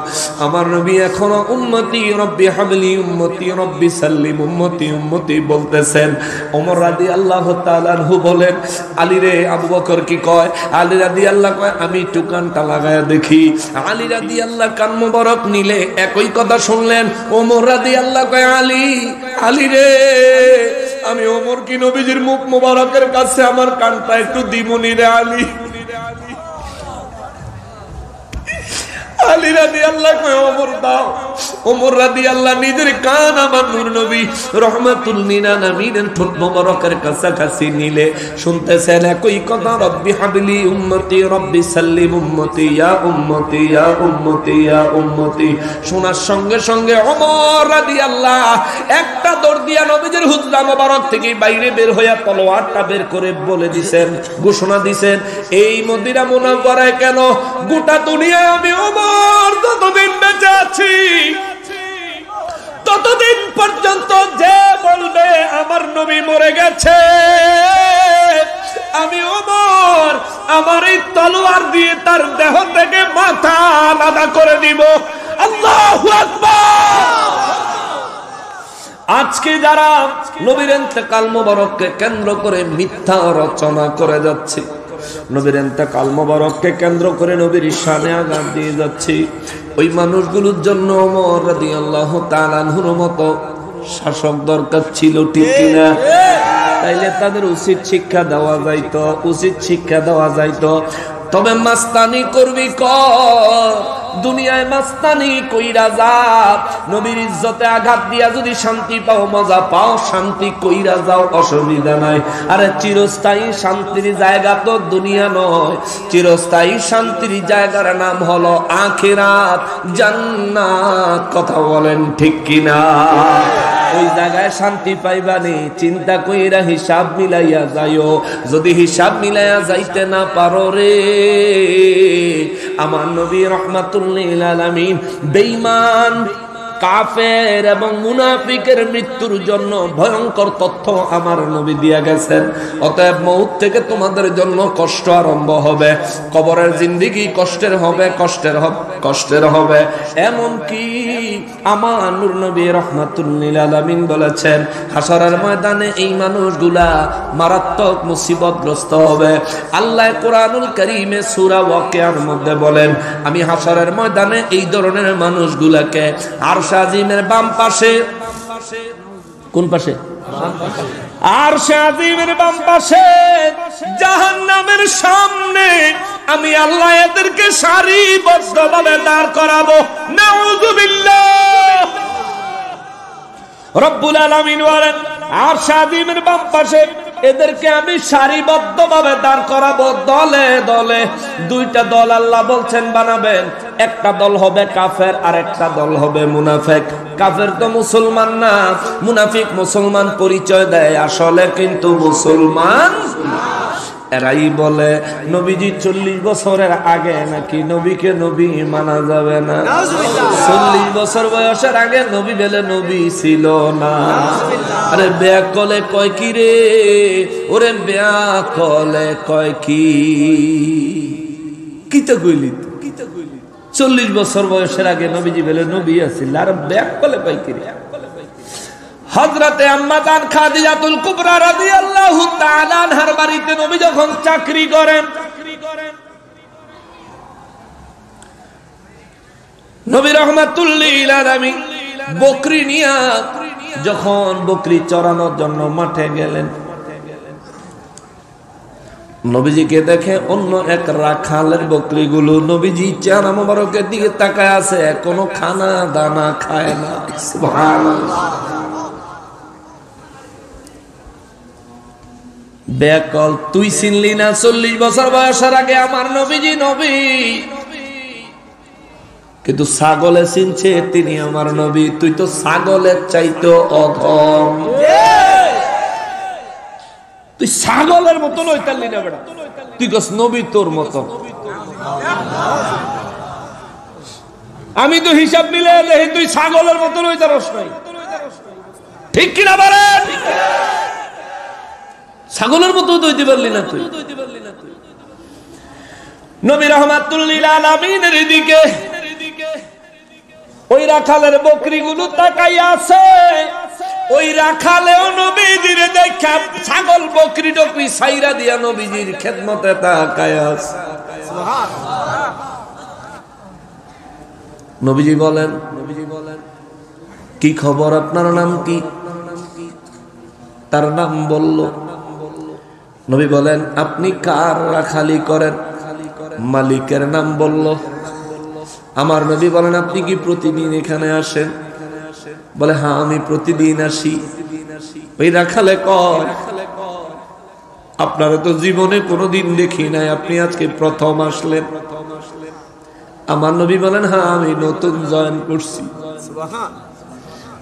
আমার নবী এখনো উম্মতি রব্বি হাবলি উম্মতি রব্বি সাল্লিম উম্মতি উম্মতি বলতেছেন। ওমর রাদিয়াল্লাহু তাআলা আনহু বলেন, আলী রে আবু বকর কি কয়? আলী রাদিয়াল্লাহু কয়, আমি একটু কানটা লাগায়া দেখি। আলী রাদিয়াল্লাহু কান মুবারক নিলে একই কথা শুনলেন। ওমর রাদিয়াল্লাহু কয়, আলী আলী রে আমি ওমর কি নবীজির মুখ মুবারকের কাছে আমার কানটা একটু দিমুনি রে আলী। আলী রাদিয়াল্লাহু কয়, ওমর দাও। ওমর রাদিয়াল্লাহু নিজের কান আমার নূর নবী রাহমাতুল লিল আলামিনের ঠোঁট মোবারকের কাছাকাছি নিলে শুনতেছেন একই কথা, রব্বি হাবলি উম্মতি রব্বি সাল্লিম উম্মতি ইয়া উম্মতি ইয়া উম্মতি ইয়া উম্মতি। শোনার সঙ্গে সঙ্গে ওমর রাদিয়াল্লাহু একটা দৌড় দিয়া নবীজির হুজরা মোবারক থেকে বাইরে বের হইয়া তলোয়ারটা বের করে বলে দিবেন, ঘোষণা দিবেন, এই মদিনা মুনাওয়ারায় কেন গোটা দুনিয়ায় আমি ওমর যতদিন বেঁচে আছি ততদিন পর্যন্ত যে বলবে আমার নবী মরে গেছে, আমি ওমর আমার এই তলোয়ার দিয়ে তার দেহ থেকে মাথা আলাদা করে দিব। আল্লাহু আকবার। আজকে যারা নবীর ইন্তেকাল মোবারককে কেন্দ্র করে মিথ্যা রচনা করে যাচ্ছে, নবীর ইন্তেকাল মোবারককে কেন্দ্র করে নবীর শানে আঘাত দিয়ে যাচ্ছে, ওই মানুষগুলোর জন্য ওমর রাদিয়াল্লাহু তাআলা আনহুর মতো শাসক দরকার ছিল, ঠিক কিনা? তাইলে তাদের উচিত শিক্ষা দেওয়া যাইতো, উচিত শিক্ষা দেওয়া যাইতো। তবে মাস্তানি করবি কর, দুনিয়ায় মাস্তানি কইরা যা, নবীর ইজ্জতে আঘাত দিয়া যদি শান্তি পাও, মজা পাও, শান্তি কইরা যাও, অসুবিধা নাই। আরে চিরস্থায়ী শান্তির জায়গা তো দুনিয়া নয়, চিরস্থায়ী শান্তির জায়গার নাম হলো আখিরাত, জান্নাত। কথা বলেন ঠিক কিনা? ওই জায়গায় শান্তি পাইবানি, চিন্তা কইরা হিসাব মিলাইয়া যাইও। যদি হিসাব মিলাইয়া যাইতে না পারো রে, আমার নবী রাহমাতুল লিল আলামিন বেঈমান কাফের এবং মুনাফিকের মৃত্যুর জন্য ভয়ঙ্কর তথ্য আমার নবী দিয়া গেছেন। অতএব মউত থেকে তোমাদের জন্য কষ্ট আরম্ভ হবে, কবরের জিন্দেগি কষ্টের হবে, কষ্টের হবে, কষ্টের হবে। এমন কি আমার নূর নবী রাহমাতুল লিল আলামিন বলেছেন, হাশরের ময়দানে এই মানুষগুলা মারাত্মক মুসিবতগ্রস্ত হবে। আল্লাহ কোরআনুল কারীমে সূরা ওয়াকিয়ার মধ্যে বলেন, আমি হাশরের ময়দানে এই ধরনের মানুষগুলাকে আরশ আজিমের বাম পাশে, কোন পাশে? আরশ আজিমের বাম পাশে জাহান্নামের সামনে আমি আল্লাহ এদেরকে সারিবদ্ধভাবে দাঁড় করাবো। নাউযুবিল্লাহ। রব্বুল আলামিন বলেন, আরশ আজিমের বাম পাশে এদেরকে আমি সারিবদ্ধভাবে দাঁড় করাবো, দলে দলে। দুইটা দল আল্লাহ বলছেন বানাবেন, একটা দল হবে কাফের আর একটা দল হবে মুনাফিক। কাফের তো মুসলমান না, মুনাফিক মুসলমান পরিচয় দেয়, আসলে কিন্তু মুসলমান। এরাই বলে নবীজি 40 বছরের আগে নাকি নবীকে নবী মানা যাবে না। 40 বছর বয়সের আগে নবী বলে নবী ছিল না। আরে বেয়াকলে কয় কি রে, ওরে বেয়াকলে কয় কি, কিতা কইলি 40 বছর বয়সের আগে নবীজি বলে নবী আছিল, আর বেয়াকলে কয় কি রে। হযরতে আম্মা জান খাদিজাতুল কুবরা রাদিয়াল্লাহু তাআলা আনহার বাড়িতে নবী যখন চাকরি করেন, নবী রাহমাতুল লিল আলামিন বকরি নিয়া যখন বকরি চরানোর জন্য মাঠে গেলেন, নবীজিকে দেখে অন্য এক রাখালের বকরিগুলো নবীজি চেহারা মোবারকের দিকে তাকায় আছে, কোনো খানা দানা খায় না। সুবহানাল্লাহ। বেকল তুই চিনলি না 40 বছর বয়সের আগে আমার নবীজি নবী, কিন্তু ছাগলে চিনছে তিনি আমার নবী। তুই তো ছাগলের চাইতে অধম, তুই ছাগলের মতো লইতালি না বেটা, তুই কস নবী তোর মতো। আমি তো হিসাব মিলে দেখি তুই ছাগলের মতো লইতারস নাই, ঠিক কিনা বলেন? ছাগলের মতো দইতে পারলি না তুই। নবী রাহমাতুল লিল আলামিনের দিকে ওই রাখালের বকরিগুলো তাকাইয়া আছে, ওই রাখালেও নবীজির দেখা ছাগল বকরি টকরি ছাইরা দিয়া নবীজির খেদমতে তাকাইয়া আছে। সুবহানাল্লাহ। নবীজি বলেন, কি খবর, আপনার নাম কি? তার নাম বলল। নবী বলেন, আপনি কার রাখালি করেন? মালিকের নাম বলল। আমার নবী বলেন, আপনি কি প্রতিদিন এখানে আসেন? বলে, হ্যাঁ আমি প্রতিদিন আসি। ওই রাখালে কয়, আপনারা তো জীবনে কোনোদিন দেখি নাই, আপনি আজকে প্রথম আসলেন। আমার নবী বলেন, হ্যাঁ আমি নতুন জয়েন করছি।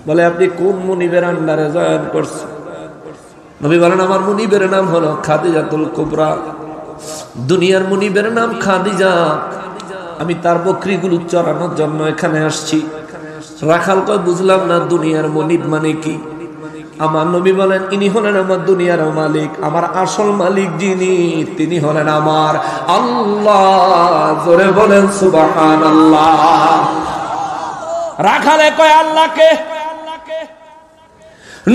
বলে, আপনি কোন মুনিবের আন্ডারে জয়েন করছেন? নবী বলেন, আমার মুনিবের নাম হলো খাদিজাতুল কুবরা। দুনিয়ার মুনিবের নাম খাদিজা। আমি তার বকরিগুলো চরানোর জন্য এখানে আসছি। রাখাল কয়, বুঝলাম না দুনিয়ার মুনিব মানে কি? আমার নবী বলেন, ইনি হলেন আমার দুনিয়ার মালিক। আমার আসল মালিক যিনি, তিনি হলেন আমার আল্লাহ। জোরে বলেন সুবহানাল্লাহ। রাখালে কয়, আল্লাহকে।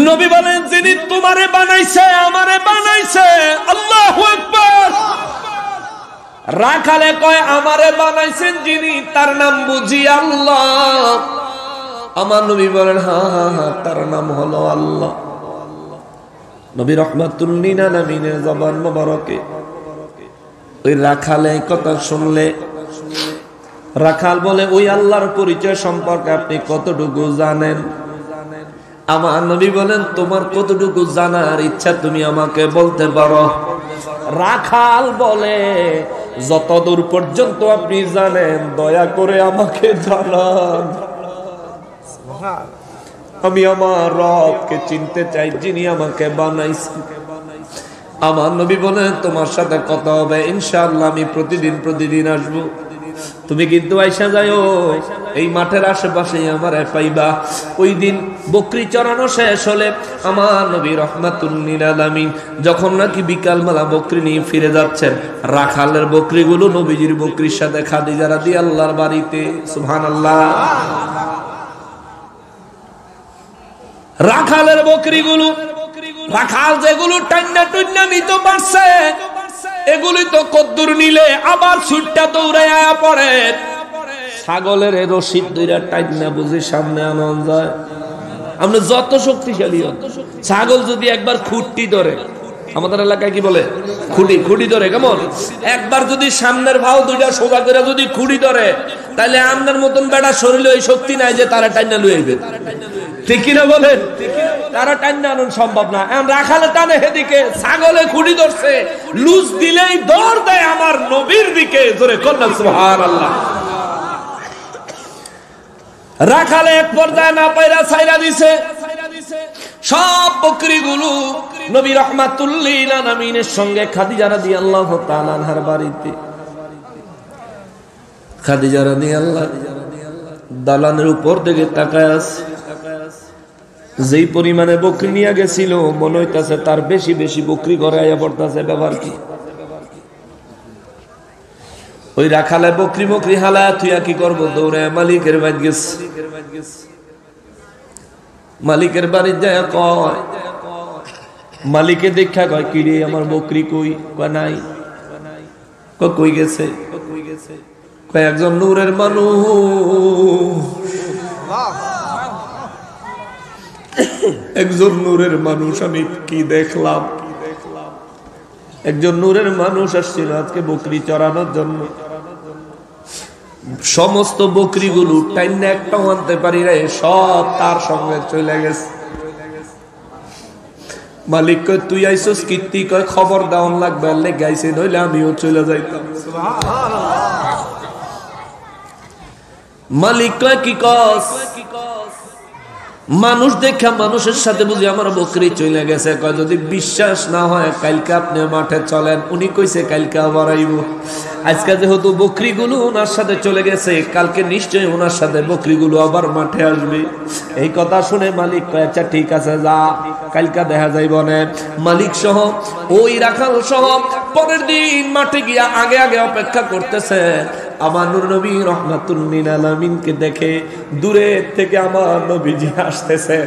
নবী বলেন, যিনি তোমারে বানাইছে আমারে বানাইছে। আল্লাহু আকবার। রাখালে কয়, আমারে বানাইছেন যিনি, তার নাম বুঝি আল্লাহ। আমার নবী বলেন, হ্যাঁ হ্যাঁ হ্যাঁ, তার নাম হলো আল্লাহ। নবী রাহমাতুল লিল আলামিনের জবান মোবারকে ওই রাখালে কথা শুনলে, রাখাল বলে, ওই আল্লাহর পরিচয় সম্পর্কে আপনি কতটুকু জানেন? আমার নবী বলেন, তোমার কতটুকু জানার ইচ্ছা তুমি আমাকে বলতে পারো। রাখাল বলে, যতদূর পর্যন্ত আপনি জানেন দয়া করে আমাকে জানান। আমি আমার রবকে চিনতে চাই, যিনি আমাকে বানাইছেন। আমার নবী বলেন, তোমার সাথে কথা হবে ইনশাআল্লাহ, আমি প্রতিদিন আসবো। তুমি কিন্তু আইসা যাও, এই মাঠের আশেপাশে আমার পাইবা। ওই দিন বকরি চরানো শেষ হলে আমার নবী রাহমাতুল লিল আলামিন যখন নাকি বিকাল বেলা বকরি নিয়ে ফিরে যাচ্ছেন, রাখালের বকরিগুলো নবীজির বকরির সাথে খাদিজা রাদিয়াল্লাহর বাড়িতে। সুবহানাল্লাহ। রাখালের বকরিগুলো, রাখাল যেগুলো টান্না টুন্না নিত পারছে, এগুলি তো কদ্দুর নিলে আবার ছুটটা দৌড়ায় পড়ে। ছাগলের রশিদ দুইটা টাইনা বুঝি সামনে আনন্দ যায়। আমরা যত শক্তিশালী হন, ছাগল যদি একবার খুঁটি ধরে, আমাদের এলাকায় কি বলে খুঁটি ধরে, কেমন একবার যদি সামনের ভাও দুইটা সোজা করে যদি খুঁটি ধরে, তাহলে আপনার মতন বেটা শরীরে ওই শক্তি নাই যে তারা টাইনা লুইবে। ঠিক কিনা বলেন? তারা টাইনা আনন্দ সম্ভব না। রাখালে টানে সেদিকে, ছাগলে খুঁটি ধরছে, লুজ দিলেই দৌড় দেয় আমার নবীর দিকে। জোরে কন্যা সুবহানাল্লাহ। রাখালে এক পর্যায়ে না পাইরা ছাইরা দিছে সব বকরিগুলো। নবী রাহমাতুল লিল আলামিনের সঙ্গে খাদিজা রাদিয়াল্লাহু তাআলা আনহার বাড়িতে। খাদিজা রাদিয়াল্লাহু দালানের উপর দিকে তাকায় আছে। যেই পরিমাণে বকরি নিয়ে গেছিল মনে হইতাছে তার বেশি বেশি বকরি ঘরে আয়া পড়তাছে। ব্যাপার কি? ওই রাখালে বকরি বকরি হালা তুইয়া কি করবো, দৌড়ে মালিকের বাড়ি গেছে। মালিকের বাড়ি যায় কয়, মালিকে দেখা কয় কি রে আমার বকরি কই? কয় নাই। কই গেছে? কয় একজন নূরের মানুষ, একজন নূরের মানুষ আমি কি দেখলাম, একজন নূরের মানুষ আসছিল আজকে বকরি চড়ানোর জন্য। সমস্ত বকরিগুলো টাইনে একটাও আনতে পারি রে, সব তার সঙ্গে চলে গেছে। মালিক কয় তুই আইসস কীর্তি? কয় খবর দেওয়ান লাগবে, গাইছে নইলে আমিও চলে যাইতাম। মালিক কয় কি কস? মানুষ দেখা মানুষের সাথে বুঝি আমার বকরি চলে গেছে। কয় যদি বিশ্বাস না হয় কালকে আপনি মাঠে চলেন। উনি কইছে কালকে আবার আইব। আজকে যেহেতু বকরিগুলো ওনার সাথে চলে গেছে, কালকে নিশ্চয়ই ওনার সাথে বকরিগুলো আবার মাঠে আসবে। এই কথা শুনে মালিক কয় আচ্ছা ঠিক আছে যা, কালকে দেখা যাইব না। মালিক সহ ওই রাখাল সহ পরের দিন মাঠে গিয়া আগে আগে অপেক্ষা করতেছে। আমার নূর নবী রাহমাতুল লিল আলামিনকে দেখে দূরে থেকে আমার নবীজি আসতেছে।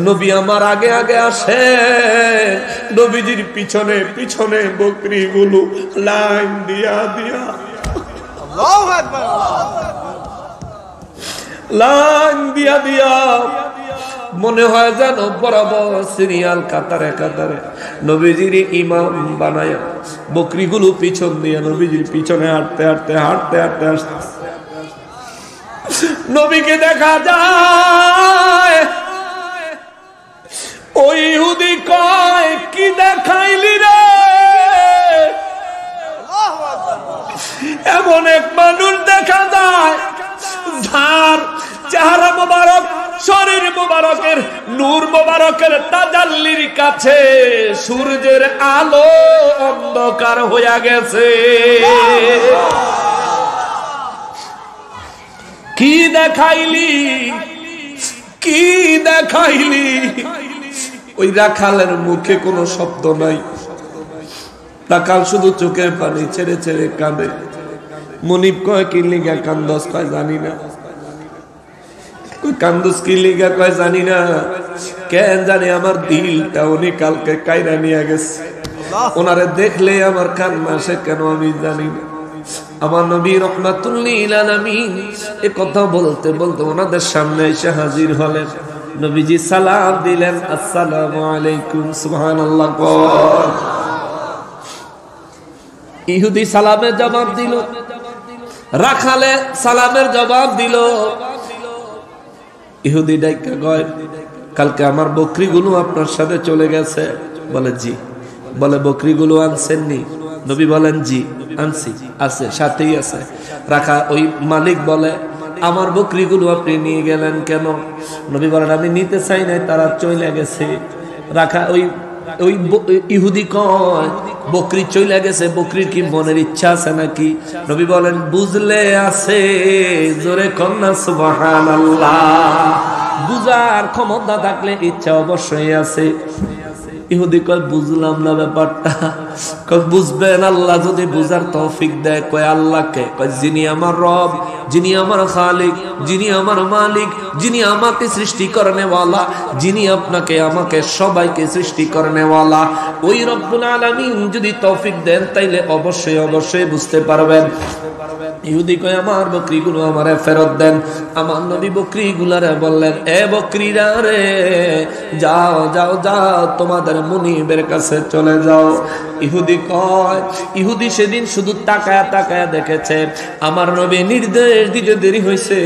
নবী আমার আগে আগে আসে, নবীজির পিছনে পিছনে বকরিগুলো লাইন দিয়া দিয়া, আল্লাহু আকবার, লাইন দিয়া দিয়া মনে হয় যেন বরাবর সিরিয়াল কাতারে কাতারে নবীজির ইমাম বানায় বকরিগুলো পিছন দিয়ে নবীজির পিছনে হাঁটতে হাঁটতে হাঁটতে হাঁটতে আসতে নবীকে দেখা যায়। ওই ইহুদি কয় কি দেখাইলি রে? এমন এক মানুষ দেখা যায় যার চেহারা মোবারক, শরীর মোবারকের নূর মোবারকের তাজাল্লির কাছে সূর্যের আলো অন্ধকার হইয়া গেছে। কি দেখাইলি, কি দেখাইলি? ওই রাখালের মুখে কোনো শব্দ নাই, রাখাল শুধু চোখের পানি ছেড়ে ছেড়ে কাঁদে। মনিব কয় কি লিগা কান্দস? কয় জানি না। কান্দুস কি লিগা? কয় জানি না। কেন জানি আমার দিলটা উনি কালকে কাইরা নিয়ে গেছে, ওনারে দেখলে আমার কান্না আসে কেন আমি জানি না। আমার নবী রাহমাতুল লিল আলামিন এ কথা বলতে বলতে ওনাদের সামনে এসে হাজির হলেন। নবীজি সালাম দিলেন, আসসালামু আলাইকুম। সুবহানাল্লাহ। ইহুদি সালামের জবাব দিল, রাখালে সালামের জবাব দিল। ইহুদি ডাইকা কয় কালকে আমার বকরিগুলো আপনার সাথে চলে গেছে? বলে জি। বলে বকরিগুলো আনছেননি? নবী বলেন জি আনছি, আছে সাথেই আছে। রাখা ওই মালিক বলে আমার বকরিগুলো আপনি নিয়ে গেলেন কেন? নবী বলেন আমি নিতে চাই নাই, তারা চলে গেছে। রাখা ওই ওই ইহুদি কয় বকরি চলে গেছে, বকরির কি মনের ইচ্ছা আছে নাকি? নবী বলেন বুঝলে আছে, জোরে কন্যা সুবহানাল্লাহ। বুঝার ক্ষমতা থাকলে ইচ্ছা অবশ্যই আছে। ইহুদি কয় বুঝলাম না ব্যাপারটা। কয় বুঝবেন আল্লাহ যদি বুঝার তৌফিক দেয়। কয় আল্লাহকে? কয় যিনি আমার রব, যিনি আমার খালিক, যিনি আমার মালিক, যিনি আমাকে সৃষ্টি করনেওয়ালা, যিনি আপনাকে আমাকে সবাইকে সৃষ্টি করনেওয়ালা, ওই রব্বুল আলামিন যদি তৌফিক দেন তাইলে অবশ্যই অবশ্যই বুঝতে পারবেন। ইহুদি কয় আমার বকরিগুলো আমারে ফেরত দেন। আমার নবী বকরিগুলারে বললেন এ বকরিরা রে, যাও যাও যাও তোমাদের মুনিবের কাছে চলে যাও। ইহুদি কয়, ইহুদি সেদিন শুধু তাকায়া তাকায়া দেখেছে আমার নবী নির্দেশ দিতে দেরি হয়েছে,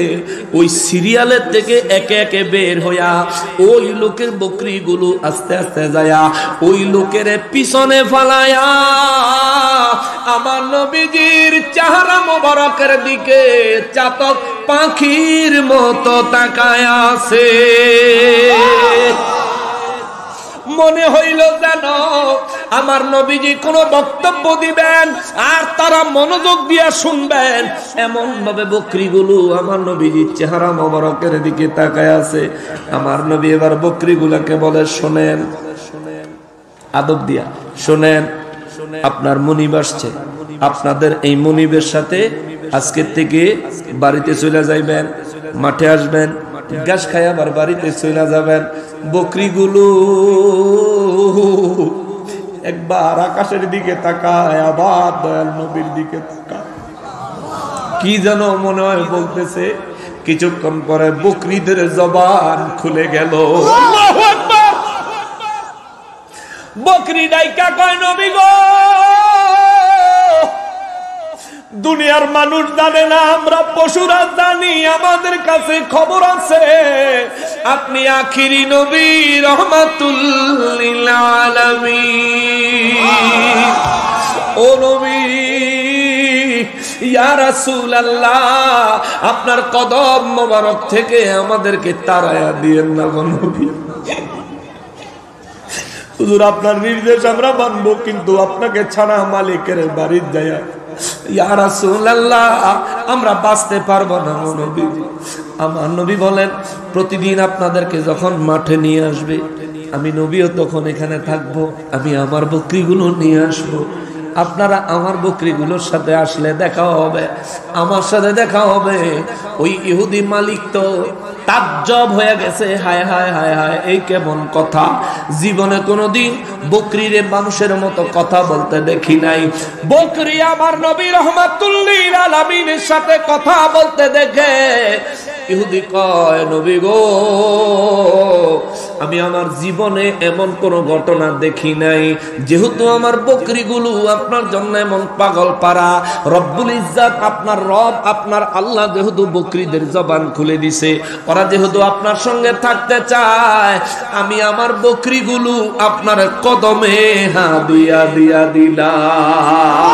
ওই সিরিয়ালের থেকে একে একে বের হইয়া ওই লোকের বকরিগুলো আস্তে আস্তে যায়া ওই লোকের পিছনে ফালায়া আমার নবীজির চেহারা মোবারকের দিকে চাতক পাখির মতো তাকায় আছে। মনে হইল যেন আমার নবীজি কোনো বক্তব্য দিবেন আর তারা মনোযোগ দিয়ে শুনবেন, এমন ভাবে বকরিগুলো আমার নবীজির চেহারা মোবারকের দিকে তাকায় আছে। আমার নবী এবার বকরিগুলোকে বলে, শোনেন, আদব দিয়া শোনেন, আপনার মুনিব আসছে, আপনাদের এই মুনিবের সাথে আজকের থেকে বাড়িতে চলে যাইবেন, মাঠে আসবেন, ঘাস খাই আবার বাড়িতে চলে যাবেন। বকরিগুলো একবার আকাশের দিকে তাকায়, আবার দয়াল নবীর দিকে তাকায়, কি যেন মনে হয় বলতেছে। কিছুক্ষণ পরে বকরিদের জবান খুলে গেল। আল্লাহু আকবার। বকরি ডাইকা কয়, নবী গো, দুনিয়ার মানুষ জানে না, আমরা পশুরা জানি, আমাদের কাছে খবর আছে আপনি আখিরি নবী, রহমাতুল লিল আলামিন। ও নবী, ইয়া রাসূলুল্লাহ, আপনার কদম মোবারক থেকে আমাদেরকে তাড়ায়া দিয়েন না গো নবী। হুজুর, আপনার নির্দেশ আমরা মানবো, কিন্তু আপনাকে ছাড়া মালিকের বাড়ির যায়া ইয়া রাসূলুল্লাহ আমরা বাঁচতে পারবো না নবী। আমার নবী বলেন, প্রতিদিন আপনাদেরকে যখন মাঠে নিয়ে আসবে, আমি নবীও তখন এখানে থাকবো, আমি আমার বকরিগুলো নিয়ে আসবো। আপনারা আমার বকরিগুলোর সাথে আসলে দেখা হবে, আমার সাথে দেখা হবে। ওই ইহুদি মালিক তো তাজ্জব হয়ে গেছে, হায় হায় হায় হায়, এই কেমন কথা, জীবনে কোনোদিন বকরিরে মানুষের মতো কথা বলতে দেখি নাই। বকরি আমার নবী রহমাতুল লিল আলামিনের সাথে কথা বলতে দেখে ইহুদি কয়, নবী গো, আমি আমার জীবনে এমন কোন ঘটনা দেখি নাই, যেহেতু আমার বকরিগুলো আপনার জন্য এমন পাগল পারা, রব্বুল ইজ্জাত আপনার রব, আপনার আল্লাহ যেহেতু বকরিদের জবান খুলে দিছে, ওরা যেহেতু আপনার সঙ্গে থাকতে চায়, আমি আমার বকরিগুলো আপনার কদমে হাদিয়া দিয়া দিলাম।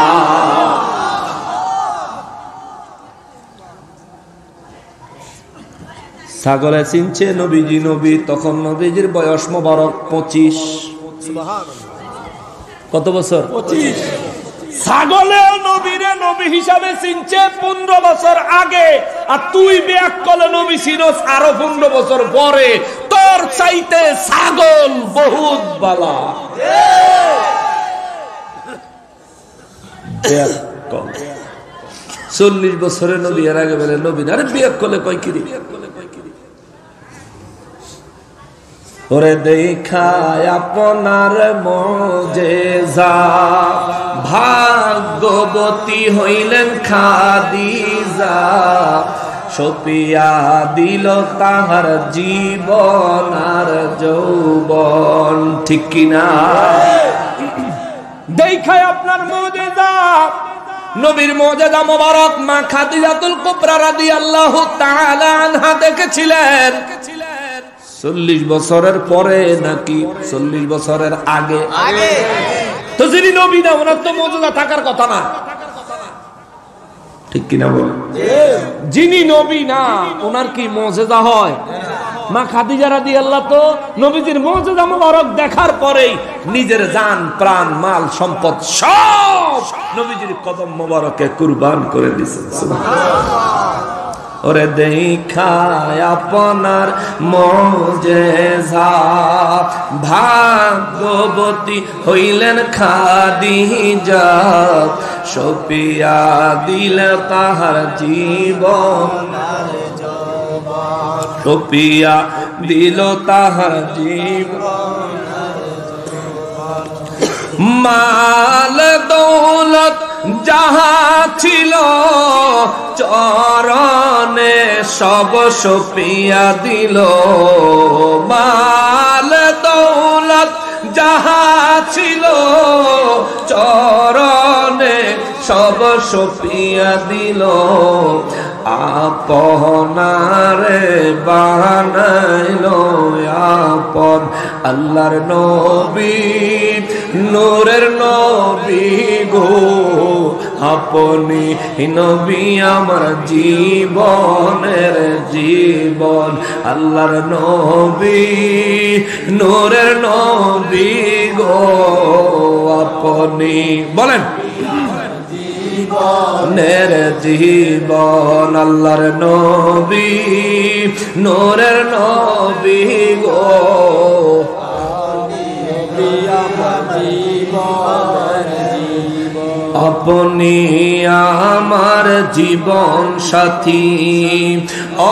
ছাগলে চিনছে নবীজি নবী, তখন নবীজির বয়স মোবারক 25। কত বছর? 25। ছাগলে নবীরে নবী হিসাবে চিনছে 15 বছর আগে, আর তুই ব্যাক কলে নবী চিনস আরো 15 বছর পরে। তোর চাইতে ছাগল বহুত বালা। 40 বছরে নবী এর আগে বলে নবী, আরে ব্যাক কলে কয় কি রে? ওরে দেখায় আপনার মুজিজা, ভাগ্যবতী হইলেন খাদিজা, সপিয়া দিল তাহার জীবন আর যৌবন। ঠিক কিনা? দেখায় আপনার মুজিজা, নবীর মুজিজা মোবারক মা খাদিজাতুল কুবরা রাদিয়াল্লাহু তাআলা আনহা দেখেছিলেন। 40 বছরের পরে নাকি 40 বছরের আগে? তো যিনি নবী না, ওনার তো মুজিজা থাকার কথা না, ঠিক কিনা বল? যিনি নবী না, ওনার কি মুজিজা হয়? মা খাদিজা রাদিয়াল্লাহু তো নবীজির মুজিজা মোবারক দেখার পরেই নিজের জান, প্রাণ, মাল, সম্পদ সব নবীজির কদম মোবারকে কুরবান করে দিয়েছেন। সুবহানাল্লাহ। ওরে দেখায় আপনার মুজিজা, ভাগ্যবতী হইলেন খাদিজা, সপিয়া দিল তাহার জীবন, সপিয়া দিল তাহার জীবন। মাল দৌলত যাহা ছিল চরণে সব সপিয়া দিল, মাল দৌলত যাহা ছিল চরণে সব সপিয়া দিল, আপনারে বানাইলো আপন আল্লাহর নবী নূরের নবী গো আপনি নবী আমার জীবনের জীবন আল্লাহর নবী নূরের নবী গো আপনি বলেন জীবনের জীবন আল্লাহর নবী নূরের নবী গো আপনি আমার জীবন সাথী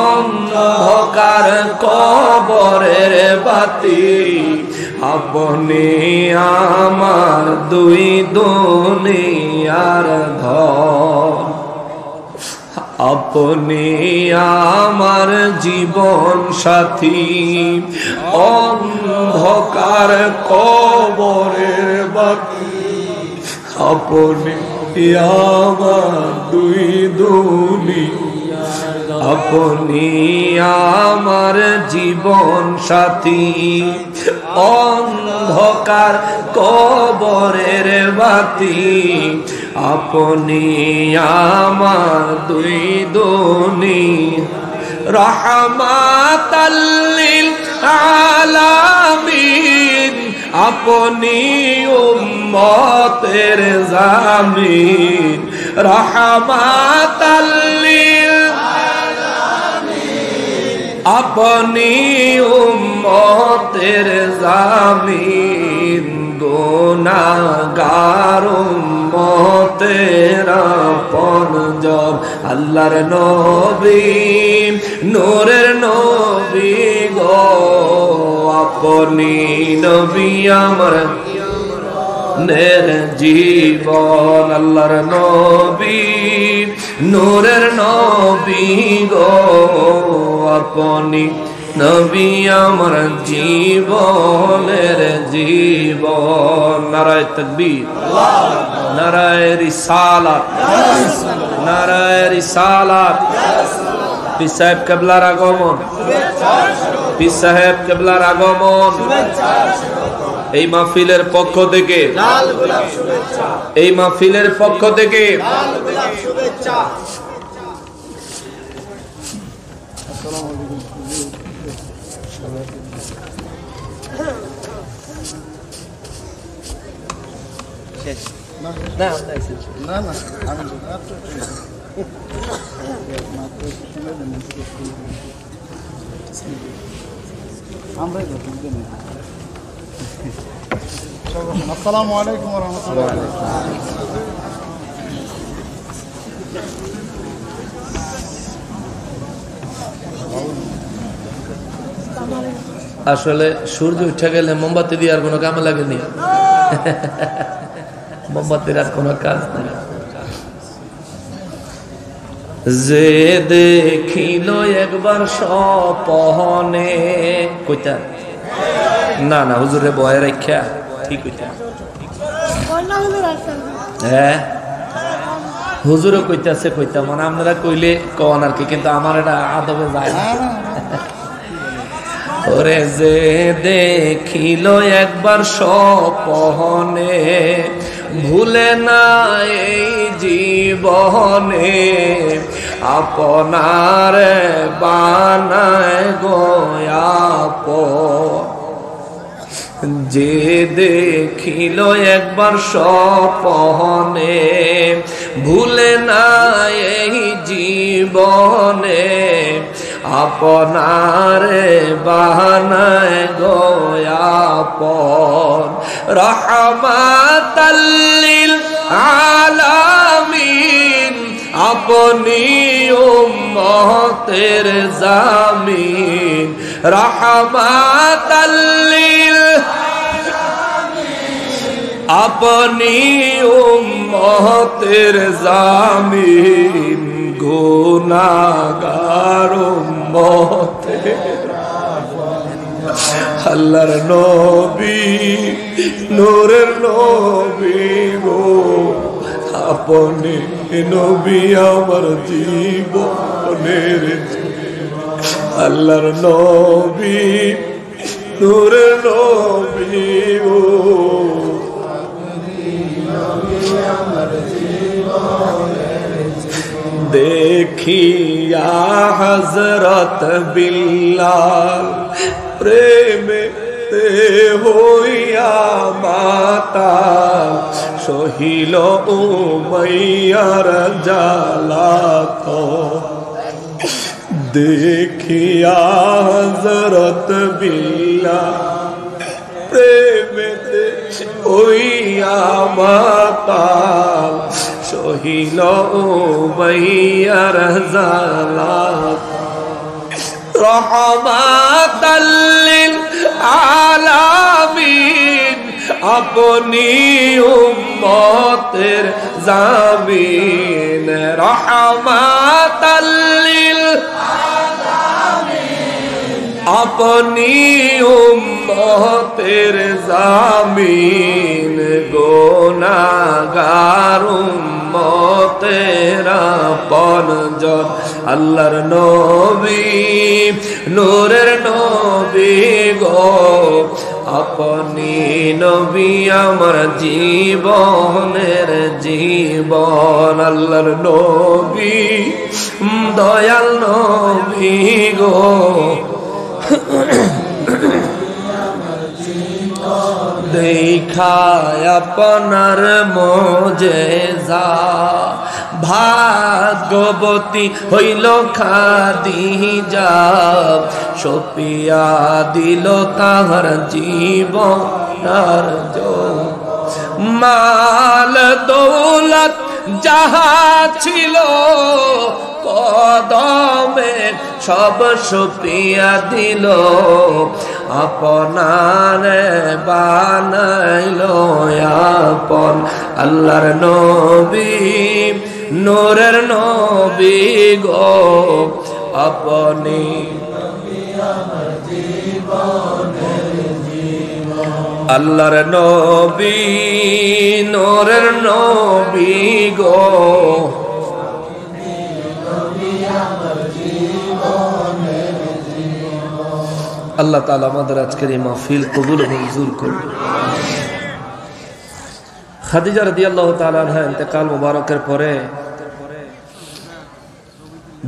অন্ধকার কবরের বাতি আপনি আমার দুই দুনিয়ার ধন আপনি আমার জীবন সাথী অন্ধকার কবরের বাতি আপনি আমার দুই দুনিয়া আপনি আমার জীবন সাথী অন্ধকার কবরের বাতি আপনি আমার দুই দুনিয়া রাহমাতাল লিল আলামিন আপনি উম্মতের জামিন রাহমাতাল লিল আলামিন আপনি উম্মতের জামিন গুনাহগার উম্মতের আপনজন আল্লাহর নবী নূরের নবী গো আপনি নবী আমার নের জীবন আল্লাহর নবী নূরের নবী গো আপনি নবী আমার জীবনের জীবন নারায়ে তাকবীর নারায়ে রিসালাত নারায়ে রিসালাত পীর সাহেব কিবলার আগমন পীর সাহেব কিবলার আগমন এই মাহফিলের পক্ষ থেকে এই মাহফিলের পক্ষ থেকে আসসালামু আলাইকুম ওয়া রাহমাতুল্লাহ। আসলে সূর্য উঠে গেলে মোমবাতি দিয়ে আর কোনো কামে লাগেনি মোমবাতির আর কোনো কাজ নাই যে দেখিল একবার স্বপনে কইতা না না হুজুরে বয়ে রাখা ঠিক কইতা হ্যাঁ হুজুরও কইতাছে কইতা মানে আপনারা কইলে কন আর কি কিন্তু আমার এটা আদবে যায় না ওরে যে দেখিল একবার স্বপনে ভুলে না এই জীবনে আপনার বানায় গোয়াপন যে দেখিল একবার স্বপনে ভুলে না এই জীবনে আপনার বানায় গোয়াপন রাহমাতাল লিল আলামিন আপনি উম্মতের জামিন রাহমাতাল লিল আপনি উম্মতের জামিন গুনাহগার উম্মতের আল্লাহর নবী নূরের নবী গো আপনি নবী আমার জীবনের আল্লাহর নবী নূরের নবী ও দেখিয়া হযরত বিল্লাল প্রেমে হইয়া মাতাল সহিল উমাইয়ার জালাত দেখিয়া হযরত বিল্লাল প্রেমেতে হইয়া মাতাল সহিল উমাইয়ার জালাত রহমাতাল লিল আলামিন আপনি উম্মতের জামিন রহমাতাল লিল আলামিন আপনি উম্মতের জামিন গুনাহগার উম্মতের আপনজন আল্লাহর নবী নূরের নবী গো আপনি নবী আমার জীবনের জীবন আল্লাহর নবী দয়াল নবী গো দেখায় আপনার মোজেজা ভাগ্যবতী হইল খাদিজা সপিয়া দিল তাহার জীবন আর মাল দৌলত যাহা ছিল কদমে সব সপিয়া দিল আপনার বানাইল আপন আল্লাহর নবী নূরের নবী গো আপনি আল্লাহর নবী নূরের নবী গো আল্লাহ তাআলা আমাদের আজকের এই মাহফিল কবুল ও মঞ্জুর করুন। খাদিজা রাদিয়াল্লাহু তাআলা আনহা ইন্তেকাল মুবারকের পরে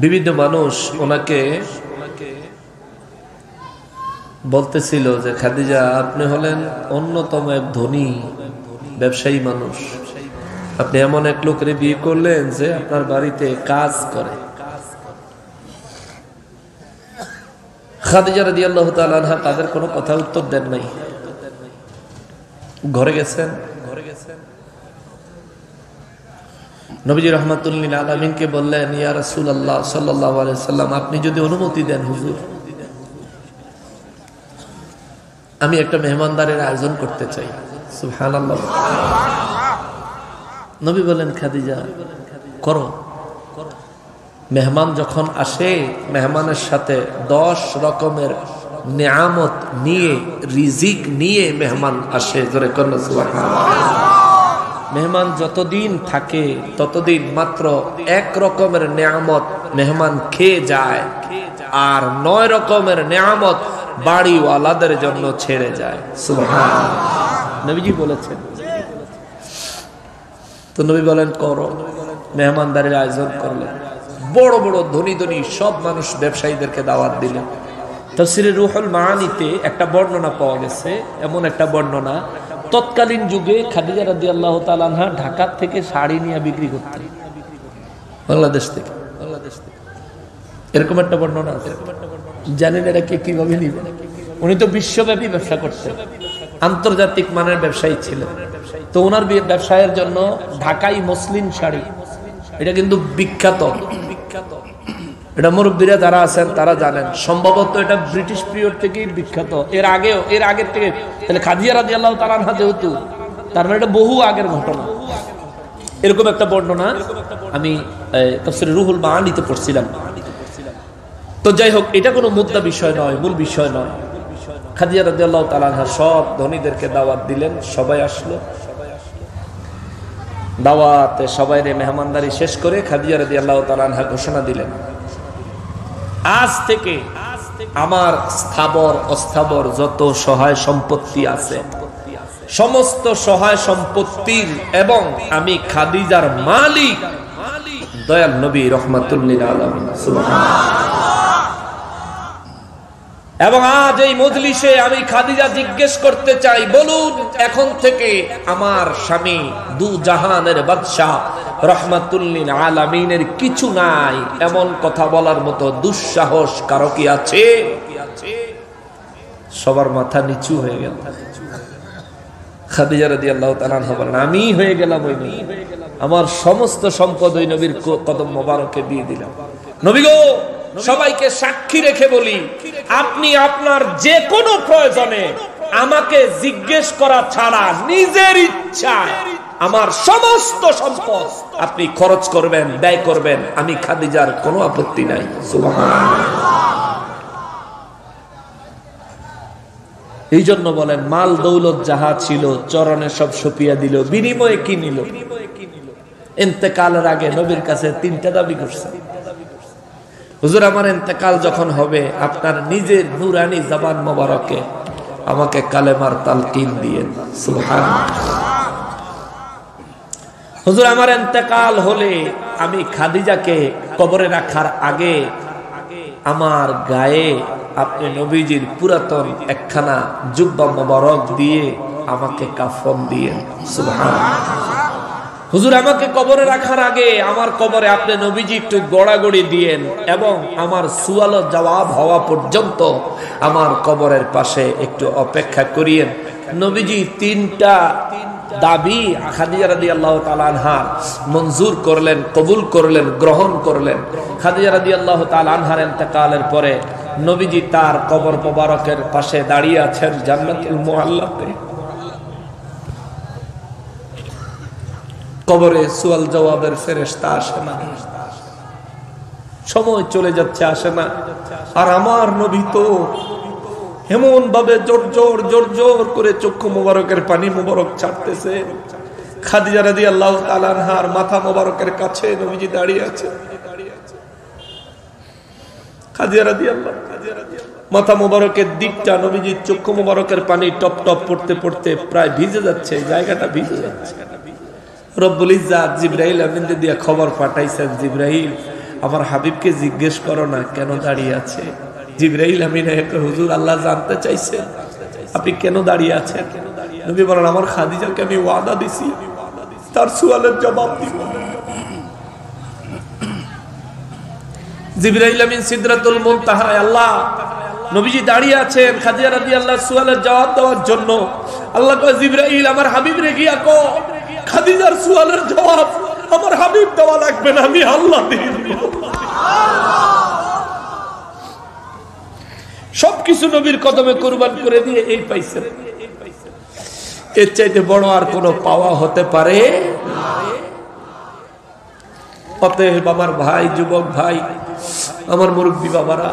বিভিন্ন মানুষ ওনাকে বলতেছিল যে খাদিজা আপনি হলেন অন্যতম এক ধনী ব্যবসায়ী মানুষ, আপনি এমন এক লোকের বিয়ে করলেন যে আপনার বাড়িতে কাজ করে। খাদিজা রাদিয়াল্লাহু তাআলা আনহা তাদের কোনো কথা উত্তর দেন নাই, ঘরে গেছেন। নবীজি রাহমাতুল লিল আলামিনকে বললেন, ইয়া রাসূলুল্লাহ সাল্লাল্লাহু আলাইহি ওয়াসাল্লাম, আপনি যদি অনুমতি দেন হুজুর, আমি একটা মেহমানদারের আয়োজন করতে চাই। সুবহানাল্লাহ। নবী বলেন, খাদিজা করো। মেহমান যখন আসে, মেহমানের সাথে 10 রকমের নিয়ামত নিয়ে, রিজিক নিয়ে মেহমান আসে। জোরে করুন সুবহানাল্লাহ। মেহমান যতদিন থাকে ততদিন মাত্র 1 রকমের নিয়ামত মেহমান খেয়ে যায়, আর 9 রকমের নিয়ামত বাড়িওয়ালাদের জন্য ছেড়ে যায়। সুবহানাল্লাহ। নবীজি বলেছেন। তো নবী বলেন করো। মেহমানদারির আয়োজন করলেন, বড় বড় ধনী ধনী সব মানুষ, ব্যবসায়ীদেরকে দাওয়াত দিলেন। তাফসীরে রুহুল মাআনিতে একটা বর্ণনা পাওয়া গেছে, এমন একটা বর্ণনা, তৎকালীন যুগে খাদিজা রাদিয়াল্লাহু তাআলা আনহা ঢাকা থেকে শাড়ি নিয়ে বিক্রি করতেন, বাংলাদেশ থেকে। এরকম একটা বর্ণনা আছে, জানেন এটা কে কিভাবে নিবে? উনি তো বিশ্বব্যাপী ব্যবসা করতেন, আন্তর্জাতিক মানের ব্যবসায়ী ছিলেন। তো ওনার ব্যবসায়ের জন্য ঢাকাই মসলিন শাড়ি, এটা কিন্তু বিখ্যাত। এটা মুরব্বীরা যারা আছেন তারা জানেন, সম্ভবত এটা ব্রিটিশ পিরিয়ড থেকেই বিখ্যাত। এর আগের থেকে, তাহলে খাদিজা রাদিয়াল্লাহু তাআলা আনহা যেহেতু, তার মানে এটা বহু আগের ঘটনা। এরকম একটা বর্ণনা আমি তাফসীরে রুহুল মাআনিতে পড়ছিলাম। তো যাই হোক, এটা কোনো মুদ্রা বিষয় নয়, মূল বিষয় নয়। খাদিজা রাদিয়াল্লাহু তাআলা আনহা সব ধনীদেরকে দাওয়াত দিলেন, সবাই আসলো। দাওয়াতে সবাইরে মেহমানদারি শেষ করে খাদিজা রাদিয়াল্লাহু তাআলা আনহা ঘোষণা দিলেন, আজ থেকে আমার স্থাবর অস্থাবর যত সহায় সম্পত্তি আছে সমস্ত সহায় সম্পত্তির এবং আমি খাদিজার মালিক দয়াল নবী রাহমাতুল লিল আলামিন সুবহানাল্লাহ। এবং আজ এই মজলিসে আমি খাদিজা জিজ্ঞেস করতে চাই, বলুন এখন থেকে আমার স্বামী দু জাহানের বাদশা রাহমাতুল লিল আলামিনের কিছু নাই, এমন কথা বলার মতো দুঃসাহস কারো কি আছে? সবার মাথা নিচু হয়ে গেল। খাদিজা রাদিয়াল্লাহু তাআলা আনহা বলেন, আমি হয়ে গেলাম ওই নবী, আমার সমস্ত সম্পদ ওই নবীর কদম মোবারকে দিয়ে দিলাম। নবী গো, সবাইকে সাক্ষী রেখে বলি, আপনি আপনার যে কোনো প্রয়োজনে আমাকে জিজ্ঞেস করা ছাড়া নিজের ইচ্ছায় আমার সমস্ত সম্পদ আপনি খরচ করবেন, ব্যয় করবেন, আমি খাদিজার কোনো আপত্তি নাই। সুবহানাল্লাহ। এই জন্য বলেন, মাল দৌলত যাহা ছিল চরণে সব সপিয়া দিল, বিনিময়ে কি নিল? ইন্তেকালের আগে নবীর কাছে তিনটা দাবি করছে, হুজুর আমার ইন্তেকাল যখন হবে আপনার নিজের নূরানি জবান মোবারকে আমাকে কালেমার তালকিন দিয়েন। সুবহানাল্লাহ। হুজুর আমার ইন্তেকাল হলে আমি খাদিজাকে কবরে রাখার আগে আমার গায়ে আপনি নবীজির পুরাতন একখানা জুব্বা মোবারক দিয়ে আমাকে কাফন দিয়েন। সুবহানাল্লাহ। হুজুর আমাকে কবরে রাখার আগে আমার কবরে আপনি নবীজি একটু গড়াগড়ি দিয়েন এবং আমার সুয়াল জবাব হওয়া পর্যন্ত আমার কবরের পাশে একটু অপেক্ষা করিয়েন। নবীজি তিনটা দাবি খাদিজা রাদিয়াল্লাহু তাআলা আনহা মঞ্জুর করলেন, কবুল করলেন, গ্রহণ করলেন। খাদিজা রাদিয়াল্লাহু তাআলা আনহার ইন্তেকালের পরে নবীজি তার কবর মোবারকের পাশে দাঁড়িয়ে আছেন জান্নাতুল মুআল্লাতে। কবরে সুয়াল জবাবের ফেরেশতা আসে না, সময় চলে যাচ্ছে, আসে না। আর আমার নবী তো এমন ভাবে জোর জোর জোর জোর করে চক্ষু মোবারকের পানি মোবারক ছাড়তেছে। খাদিজা রাদিয়াল্লাহু তাআলা আনহার মাথা মোবারকের কাছে নবীজি দাঁড়িয়ে আছে। খাদিজা রাদিয়াল্লাহু মাথা মোবারকের দিকটা নবীজির চক্ষু মোবারকের পানি টপ টপ পড়তে পড়তে প্রায় ভিজে যাচ্ছে, জায়গাটা ভিজে যাচ্ছে। রব্বুল ইজ্জাত জিবরাইল আমিন দিয়ে খবর পাঠাইছেন, জিবরাইল আমার হাবিবকে জিজ্ঞেস করো না কেন দাঁড়িয়ে আছে। জিবরাইল আমিন হুজুর আল্লাহ জানতে চাইছেন আপনি কেন দাঁড়িয়ে আছেন। নবী বলেন, আমার খাদিজাকে আমি ওয়াদা দিছি তার সুয়ালের জবাব দিব। জিবরাইল আমিন সিদরাতুল মুনতাহায় আল্লাহ নবীজি দাঁড়িয়ে আছেন খাদিজা রাদিয়াল্লাহু সুয়ালের জবাব দেওয়ার জন্য। আল্লাহ কয়, জিবরাইল আমার হাবিব রে গিয়া কও খাদিজার সুয়ালের জবাব আমার হাবিব দেওয়া লাগবে না, আমি আল্লাহ দিয়ে দিব। সবকিছু নবীর কদমে কুরবান করে দিয়ে এই পাইছেন। এর চাইতে বড় আর কোন পাওয়া হতে পারে না। অতএব আমার ভাই, যুবক ভাই, আমার মুরব্বী বাবারা,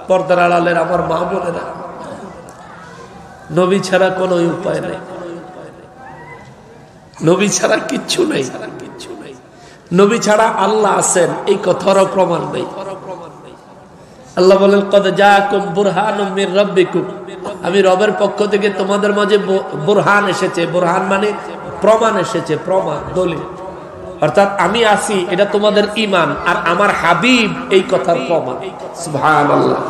পর্দার আড়ালের আমার মা বোনেরা, নবী ছাড়া কোনো উপায় নেই, নবী ছাড়া কিচ্ছু নেই। নবী ছাড়া আল্লাহ আছেন এই কথারও প্রমাণ নেই। আল্লাহ বলেন, কদ জাআকুম বুরহানুম মির রাব্বিকুম, আমি রবের পক্ষ থেকে তোমাদের মাঝে বুরহান এসেছে। বুরহান মানে প্রমাণ এসেছে, প্রমাণ, দলিল। অর্থাৎ আমি আছি এটা তোমাদের ঈমান, আর আমার হাবিব এই কথার প্রমাণ। সুবহানাল্লাহ।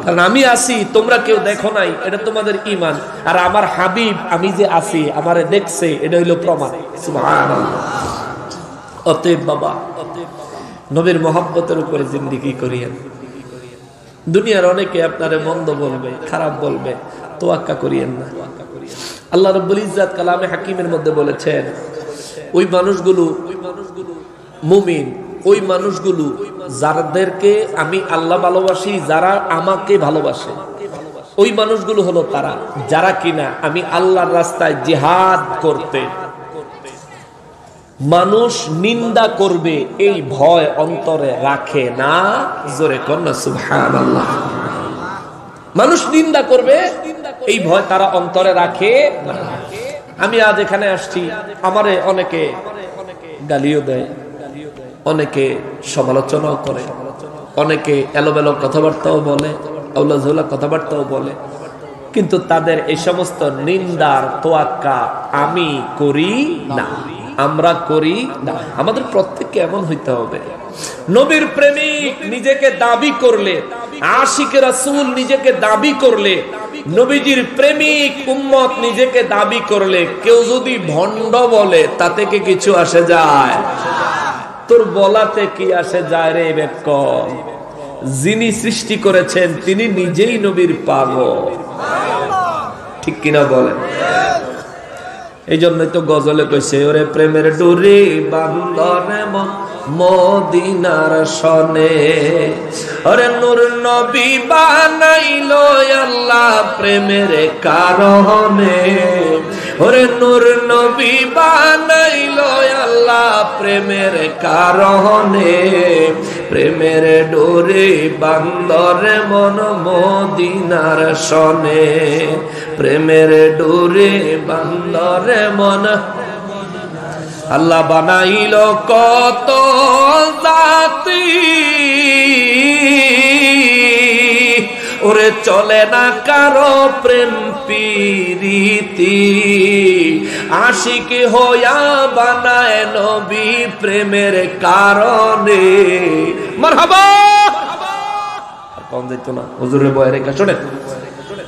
কারণ আমি আছি তোমরা কেউ দেখো নাই, এটা তোমাদের ঈমান, আর আমার হাবিব আমি যে আছি আমারে দেখছে, এটা হইল প্রমাণ। সুবহানাল্লাহ। অতএব বাবা, নবীর মহব্বতের উপরে জিন্দেগি করিয়েন। দুনিয়ার অনেকে আপনারে মন্দ বলবে, খারাপ বলবে, তোয়াক্কা করিয়েন না। আল্লাহ রাব্বুল ইজ্জাত কালামে হাকিমের মধ্যে বলেছেন, ওই মানুষগুলো মুমিন, ওই মানুষগুলো যাদেরকে আমি আল্লাহ ভালোবাসি, যারা আমাকে ভালোবাসে, ওই মানুষগুলো হলো তারা যারা কিনা আমি আল্লাহর রাস্তায় জিহাদ করতে মানুষ নিন্দা করবে এই ভয় অন্তরে রাখে না। জোরে কন্যা সুবহানাল্লাহ। মানুষ নিন্দা করবে এই ভয় তারা অন্তরে রাখে না। আমি আজ এখানে আসছি, আমারে অনেকে গালিও দেয়, অনেকে সমালোচনাও করে, অনেকে এলোমেলো কথাবার্তাও বলে, আউলাঝোলা কথাবার্তাও বলে, কিন্তু তাদের এই সমস্ত নিন্দার তোয়াক্কা আমি করি না, আমরা করি না। আমাদের প্রত্যেককে এমন হইতে হবে, নবীর প্রেমিক নিজেকে দাবি করলে, আশিকে রাসূল নিজেকে দাবি করলে, নবীজির প্রেমিক উম্মত নিজেকে দাবি করলে, কেউ যদি ভণ্ড বলে তাতে কি কিছু আসে যায়? তোর বলাতে কি আসে যায় রে বেকল? যিনি সৃষ্টি করেছেন তিনি নিজেই নবীর পাগল, ঠিক কিনা বলেন? এই জন্যই তো গজলে কইছে, ওরে প্রেমের ডোরে বাঁধনে মদিনার সনে, ওরে নূর নবী বানাইলো আল্লাহ প্রেমের কারণে, ওরে নূর নবী বানাইলো আল্লাহ প্রেমের কারণে, প্রেমের ডোরে বান্দরে মন মদিনার সনে, প্রেমের ডোরে বান্দরে মন। আল্লাহ বানাইল কত জাতি, ওরে চলে না কারো প্রেম প্রীতি, আশিক হইয়া বানায় নবী প্রেমের কারণে। মারহাবা। কম যেত না হুজুরের বয়ের রেখা। শোনেন,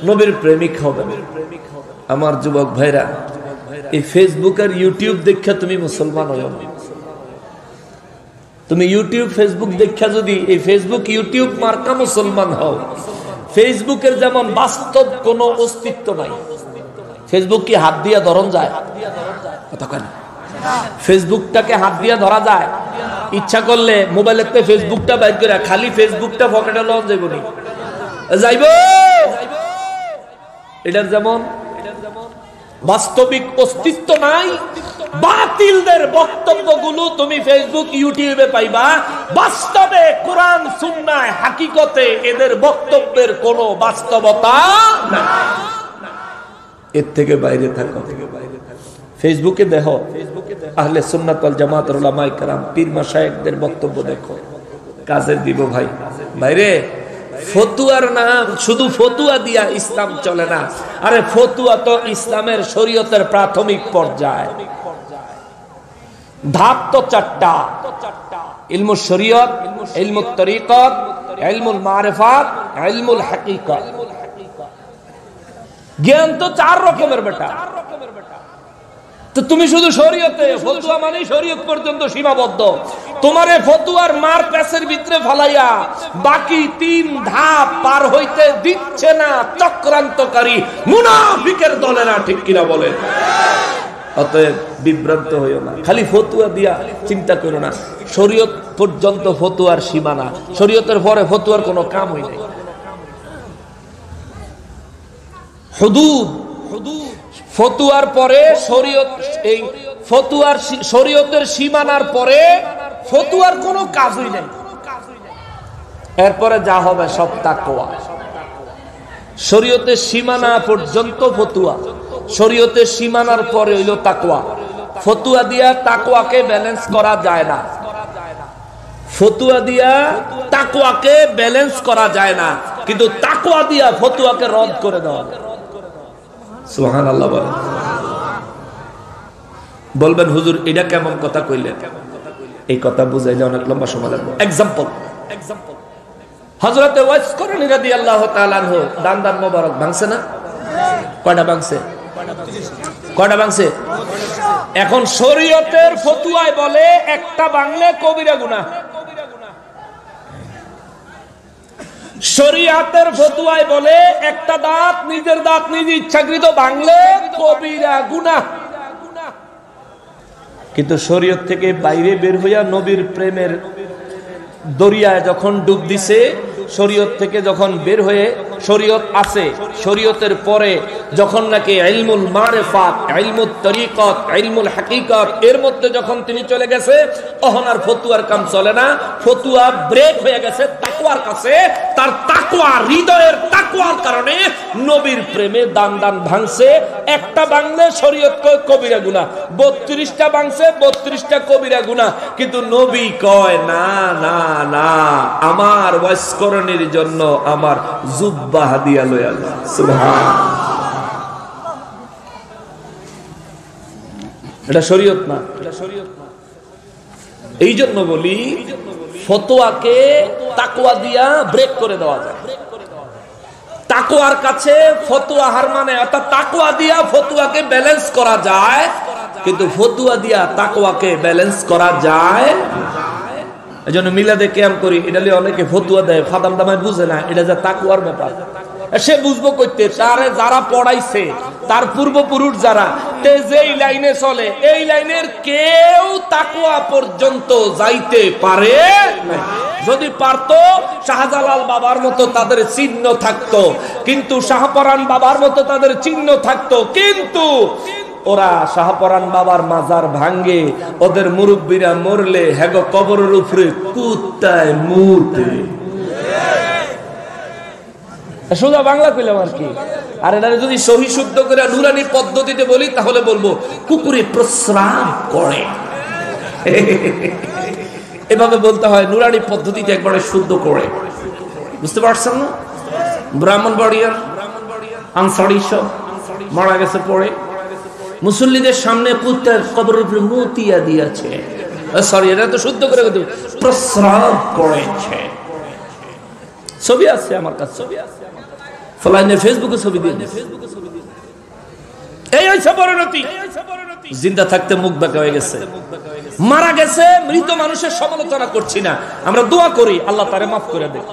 নবীর প্রেমিক হবে আমার যুবক ভাইরা, এই ফেসবুক আর ইউটিউব দেখা তুমি মুসলমান হও না। তুমি ইউটিউব ফেসবুক দেখা যদি এই ফেসবুক ইউটিউব মার্কা মুসলমান হও, ফেসবুকের যেমন বাস্তব কোনো অস্তিত্ব নাই। ফেসবুক কি হাত দিয়ে ধরন যায়? ফেসবুকটাকে হাত দিয়ে ধরা যায়? ইচ্ছা করলে মোবাইলেতে ফেসবুকটা বাইর করে খালি ফেসবুকটা পকেটে লন যাইব নি? যাইব। এটার যেমন বাস্তবিক অস্তিত্ব নাই, বাতিলদের বক্তব্যগুলো তুমি ফেসবুক ইউটিউবে পাইবা, বাস্তবে কোরআন সুন্নাহ হাকিকতে এদের বক্তব্যের কোনো বাস্তবতা নাই। এর থেকে বাইরে থাকো। ফেসবুকে দেখো আহলে সুন্নাত ওয়াল জামাতের উলামায়ে কেরাম পীর মাশায়েখদের বক্তব্য দেখো, কাজে দিব ভাই। বাইরে ফতুয়ার নাম, শুধু ফতুয়া দিয়া ইসলাম চলে না। আরে ফতুয়া তো ইসলামের শরীয়তের প্রাথমিক পর্যায়। ধাপ তো চারটা: ইলমুল শরীয়ত, ইলমুত তরিকত, ইলমুল মারিফাত, ইলমুল হাকিকত। জ্ঞান তো চার রকমের বেটা। তো তুমি শুধু শরীয়তে, ফতুয়া মানে শরীয়ত পর্যন্ত সীমাবদ্ধ। তোমারে ফতুয়ার মার প্যাসের ভিতরে ফালাইয়া বাকি তিন ধাপ পার হইতে দিচ্ছে না চক্রান্তকারী মুনাফিকের দলেরা, ঠিক কিনা বলেন? অতএব বিভ্রান্ত হইও না, খালি ফতুয়া দিয়া চিন্তা করো না। শরীয়ত পর্যন্ত ফতুয়ার সীমানা, শরীয়তের পরে ফতুয়ার কোনো কাম হই নাই। হুদুদ, ফতুয়ার পরে শরীয়ত, এই ফতুয়ার শরীয়তের সীমানার পরে ফতুয়ার কোনো কাজই নেই। এরপরে যা হবে সব তাকওয়া। শরীয়তের সীমানা পর্যন্ত ফতুয়া, শরীয়তের সীমানার পরে হইল তাকওয়া। ফতুয়া দিয়া তাকওয়াকে ব্যালেন্স করা যায় না, ফতুয়া দিয়া তাকওয়াকে ব্যালেন্স করা যায় না, কিন্তু তাকওয়া দিয়া ফতুয়াকে রদ করে দেওয়া। সুবহানাল্লাহ বলেন। বলবেন হুজুর এটা কেমন কথা কইলেন? এই কথা বুঝাইলে অনেক লম্বা সময় লাগবে। এক্সাম্পল, হযরতে ওয়াইস করনী রাদিয়াল্লাহু তাআলা আনহু দান মোবারক ভাঙছে না? কয়টা ভাঙছে? কয়টা ভাঙছে? এখন শরীয়তের ফতুয়ায় বলে একটা ভাঙলে কবিরা গুনাহ। শরীয়তের ফতুয়ায় বলে একটা দাঁত, নিজের দাঁত নিজে ইচ্ছাকৃত ভাঙলে কবিরা গুনাহ। কিন্তু শরীয়ত থেকে বাইরে বের হইয়া নবীর প্রেমের দরিয়ায় যখন ডুব দিছে, শরীয়ত থেকে যখন বের হয়ে শরীয়ত আছে, শরীয়তের পরে যখন নাকি ইলমুল মারিফাত, ইলমুত তরিকত, ইলমুল হাকিকত এর মধ্যে যখন তিনি চলে গেছে, তখন আর ফতুয়ার কাম চলে না। ফতুয়া ব্রেক হয়ে গেছে তাকওয়ার কাছে। তার তাকওয়া, হৃদয়ের তাকওয়ার কারণে নবীর প্রেমে দান দান ভাঙছে। একটা ভাঙলে শরীয়ত কবিরা গুনাহ, 32টা ভাঙছে 32টা কবিরা গুনাহ। কিন্তু নবী কয় না না না, আমার ওয়াসকরণের জন্য আমার জুব্বা হাদিয়া লয়া যাও। সুবহান, এটা শরীয়ত না, এটা শরীয়ত না। এই জন্য বলি ফতোয়াকে তাকওয়া দিয়া ব্রেক করে দেওয়া যায়। তাকওয়ার কাছে ফতোয়া হার মানে, অর্থাৎ তাকওয়া দিয়া ফতোয়াকে ব্যালেন্স করা যায়, কিন্তু ফতোয়া দিয়া তাকওয়াকে ব্যালেন্স করা যায়। এজন্য মিলাদে কিয়াম করি, এটা লিয়ে অনেকে ফতোয়া দেয়, ফাদাম দামায় বুঝে না এটা যে তাকওয়ার ব্যাপার। সে বুঝবো কইতে, তারে যারা পড়াইছে, তার পূর্বপুরুষ যারা যেই লাইনে চলে, এই লাইনের কেউ তাকওয়া পর্যন্ত যাইতে পারে না। যদি পারতো শাহজালাল বাবার মতো তাদের চিহ্ন থাকতো, কিন্তু শাহপরান বাবার মতো তাদের চিহ্ন থাকতো, কিন্তু ওরা শাহপরান বাবার মাজার ভাঙ্গে, ওদের মুরব্বীরা মরলে হেগো কবরের উপরে কুত্তায় মুতে। সোজা বাংলা কইলাম আর কি। আর এটা যদি সহি শুদ্ধ করে নুরানি পদ্ধতিতে বলি তাহলে বলবো কুকুরে প্রস্রাব করে। এভাবে বলতে হয়, নুরানি পদ্ধতিতে একবারে শুদ্ধ করে। বুঝতে পারছেন না? ব্রাহ্মণবাড়িয়ার আনসারি সব মারা গেছে পড়ে, মুসল্লিদের সামনে কুত্তার কবরের উপরে মুতিয়া দিয়েছে। সরি, এটা তো শুদ্ধ করে প্রস্রাব করেছে। ছবি আছে আমার কাছে, ছবি আছে ফলাইনে, ফেসবুকে ছবি দিয়ে। এই হইছে পরিণতি। জিন্দা থাকতে মুখ বাঁকা হয়ে গেছে, মারা গেছে। মৃত মানুষের সমালোচনা করছি না, আমরা দোয়া করি আল্লাহ তারে মাফ করে দেয়।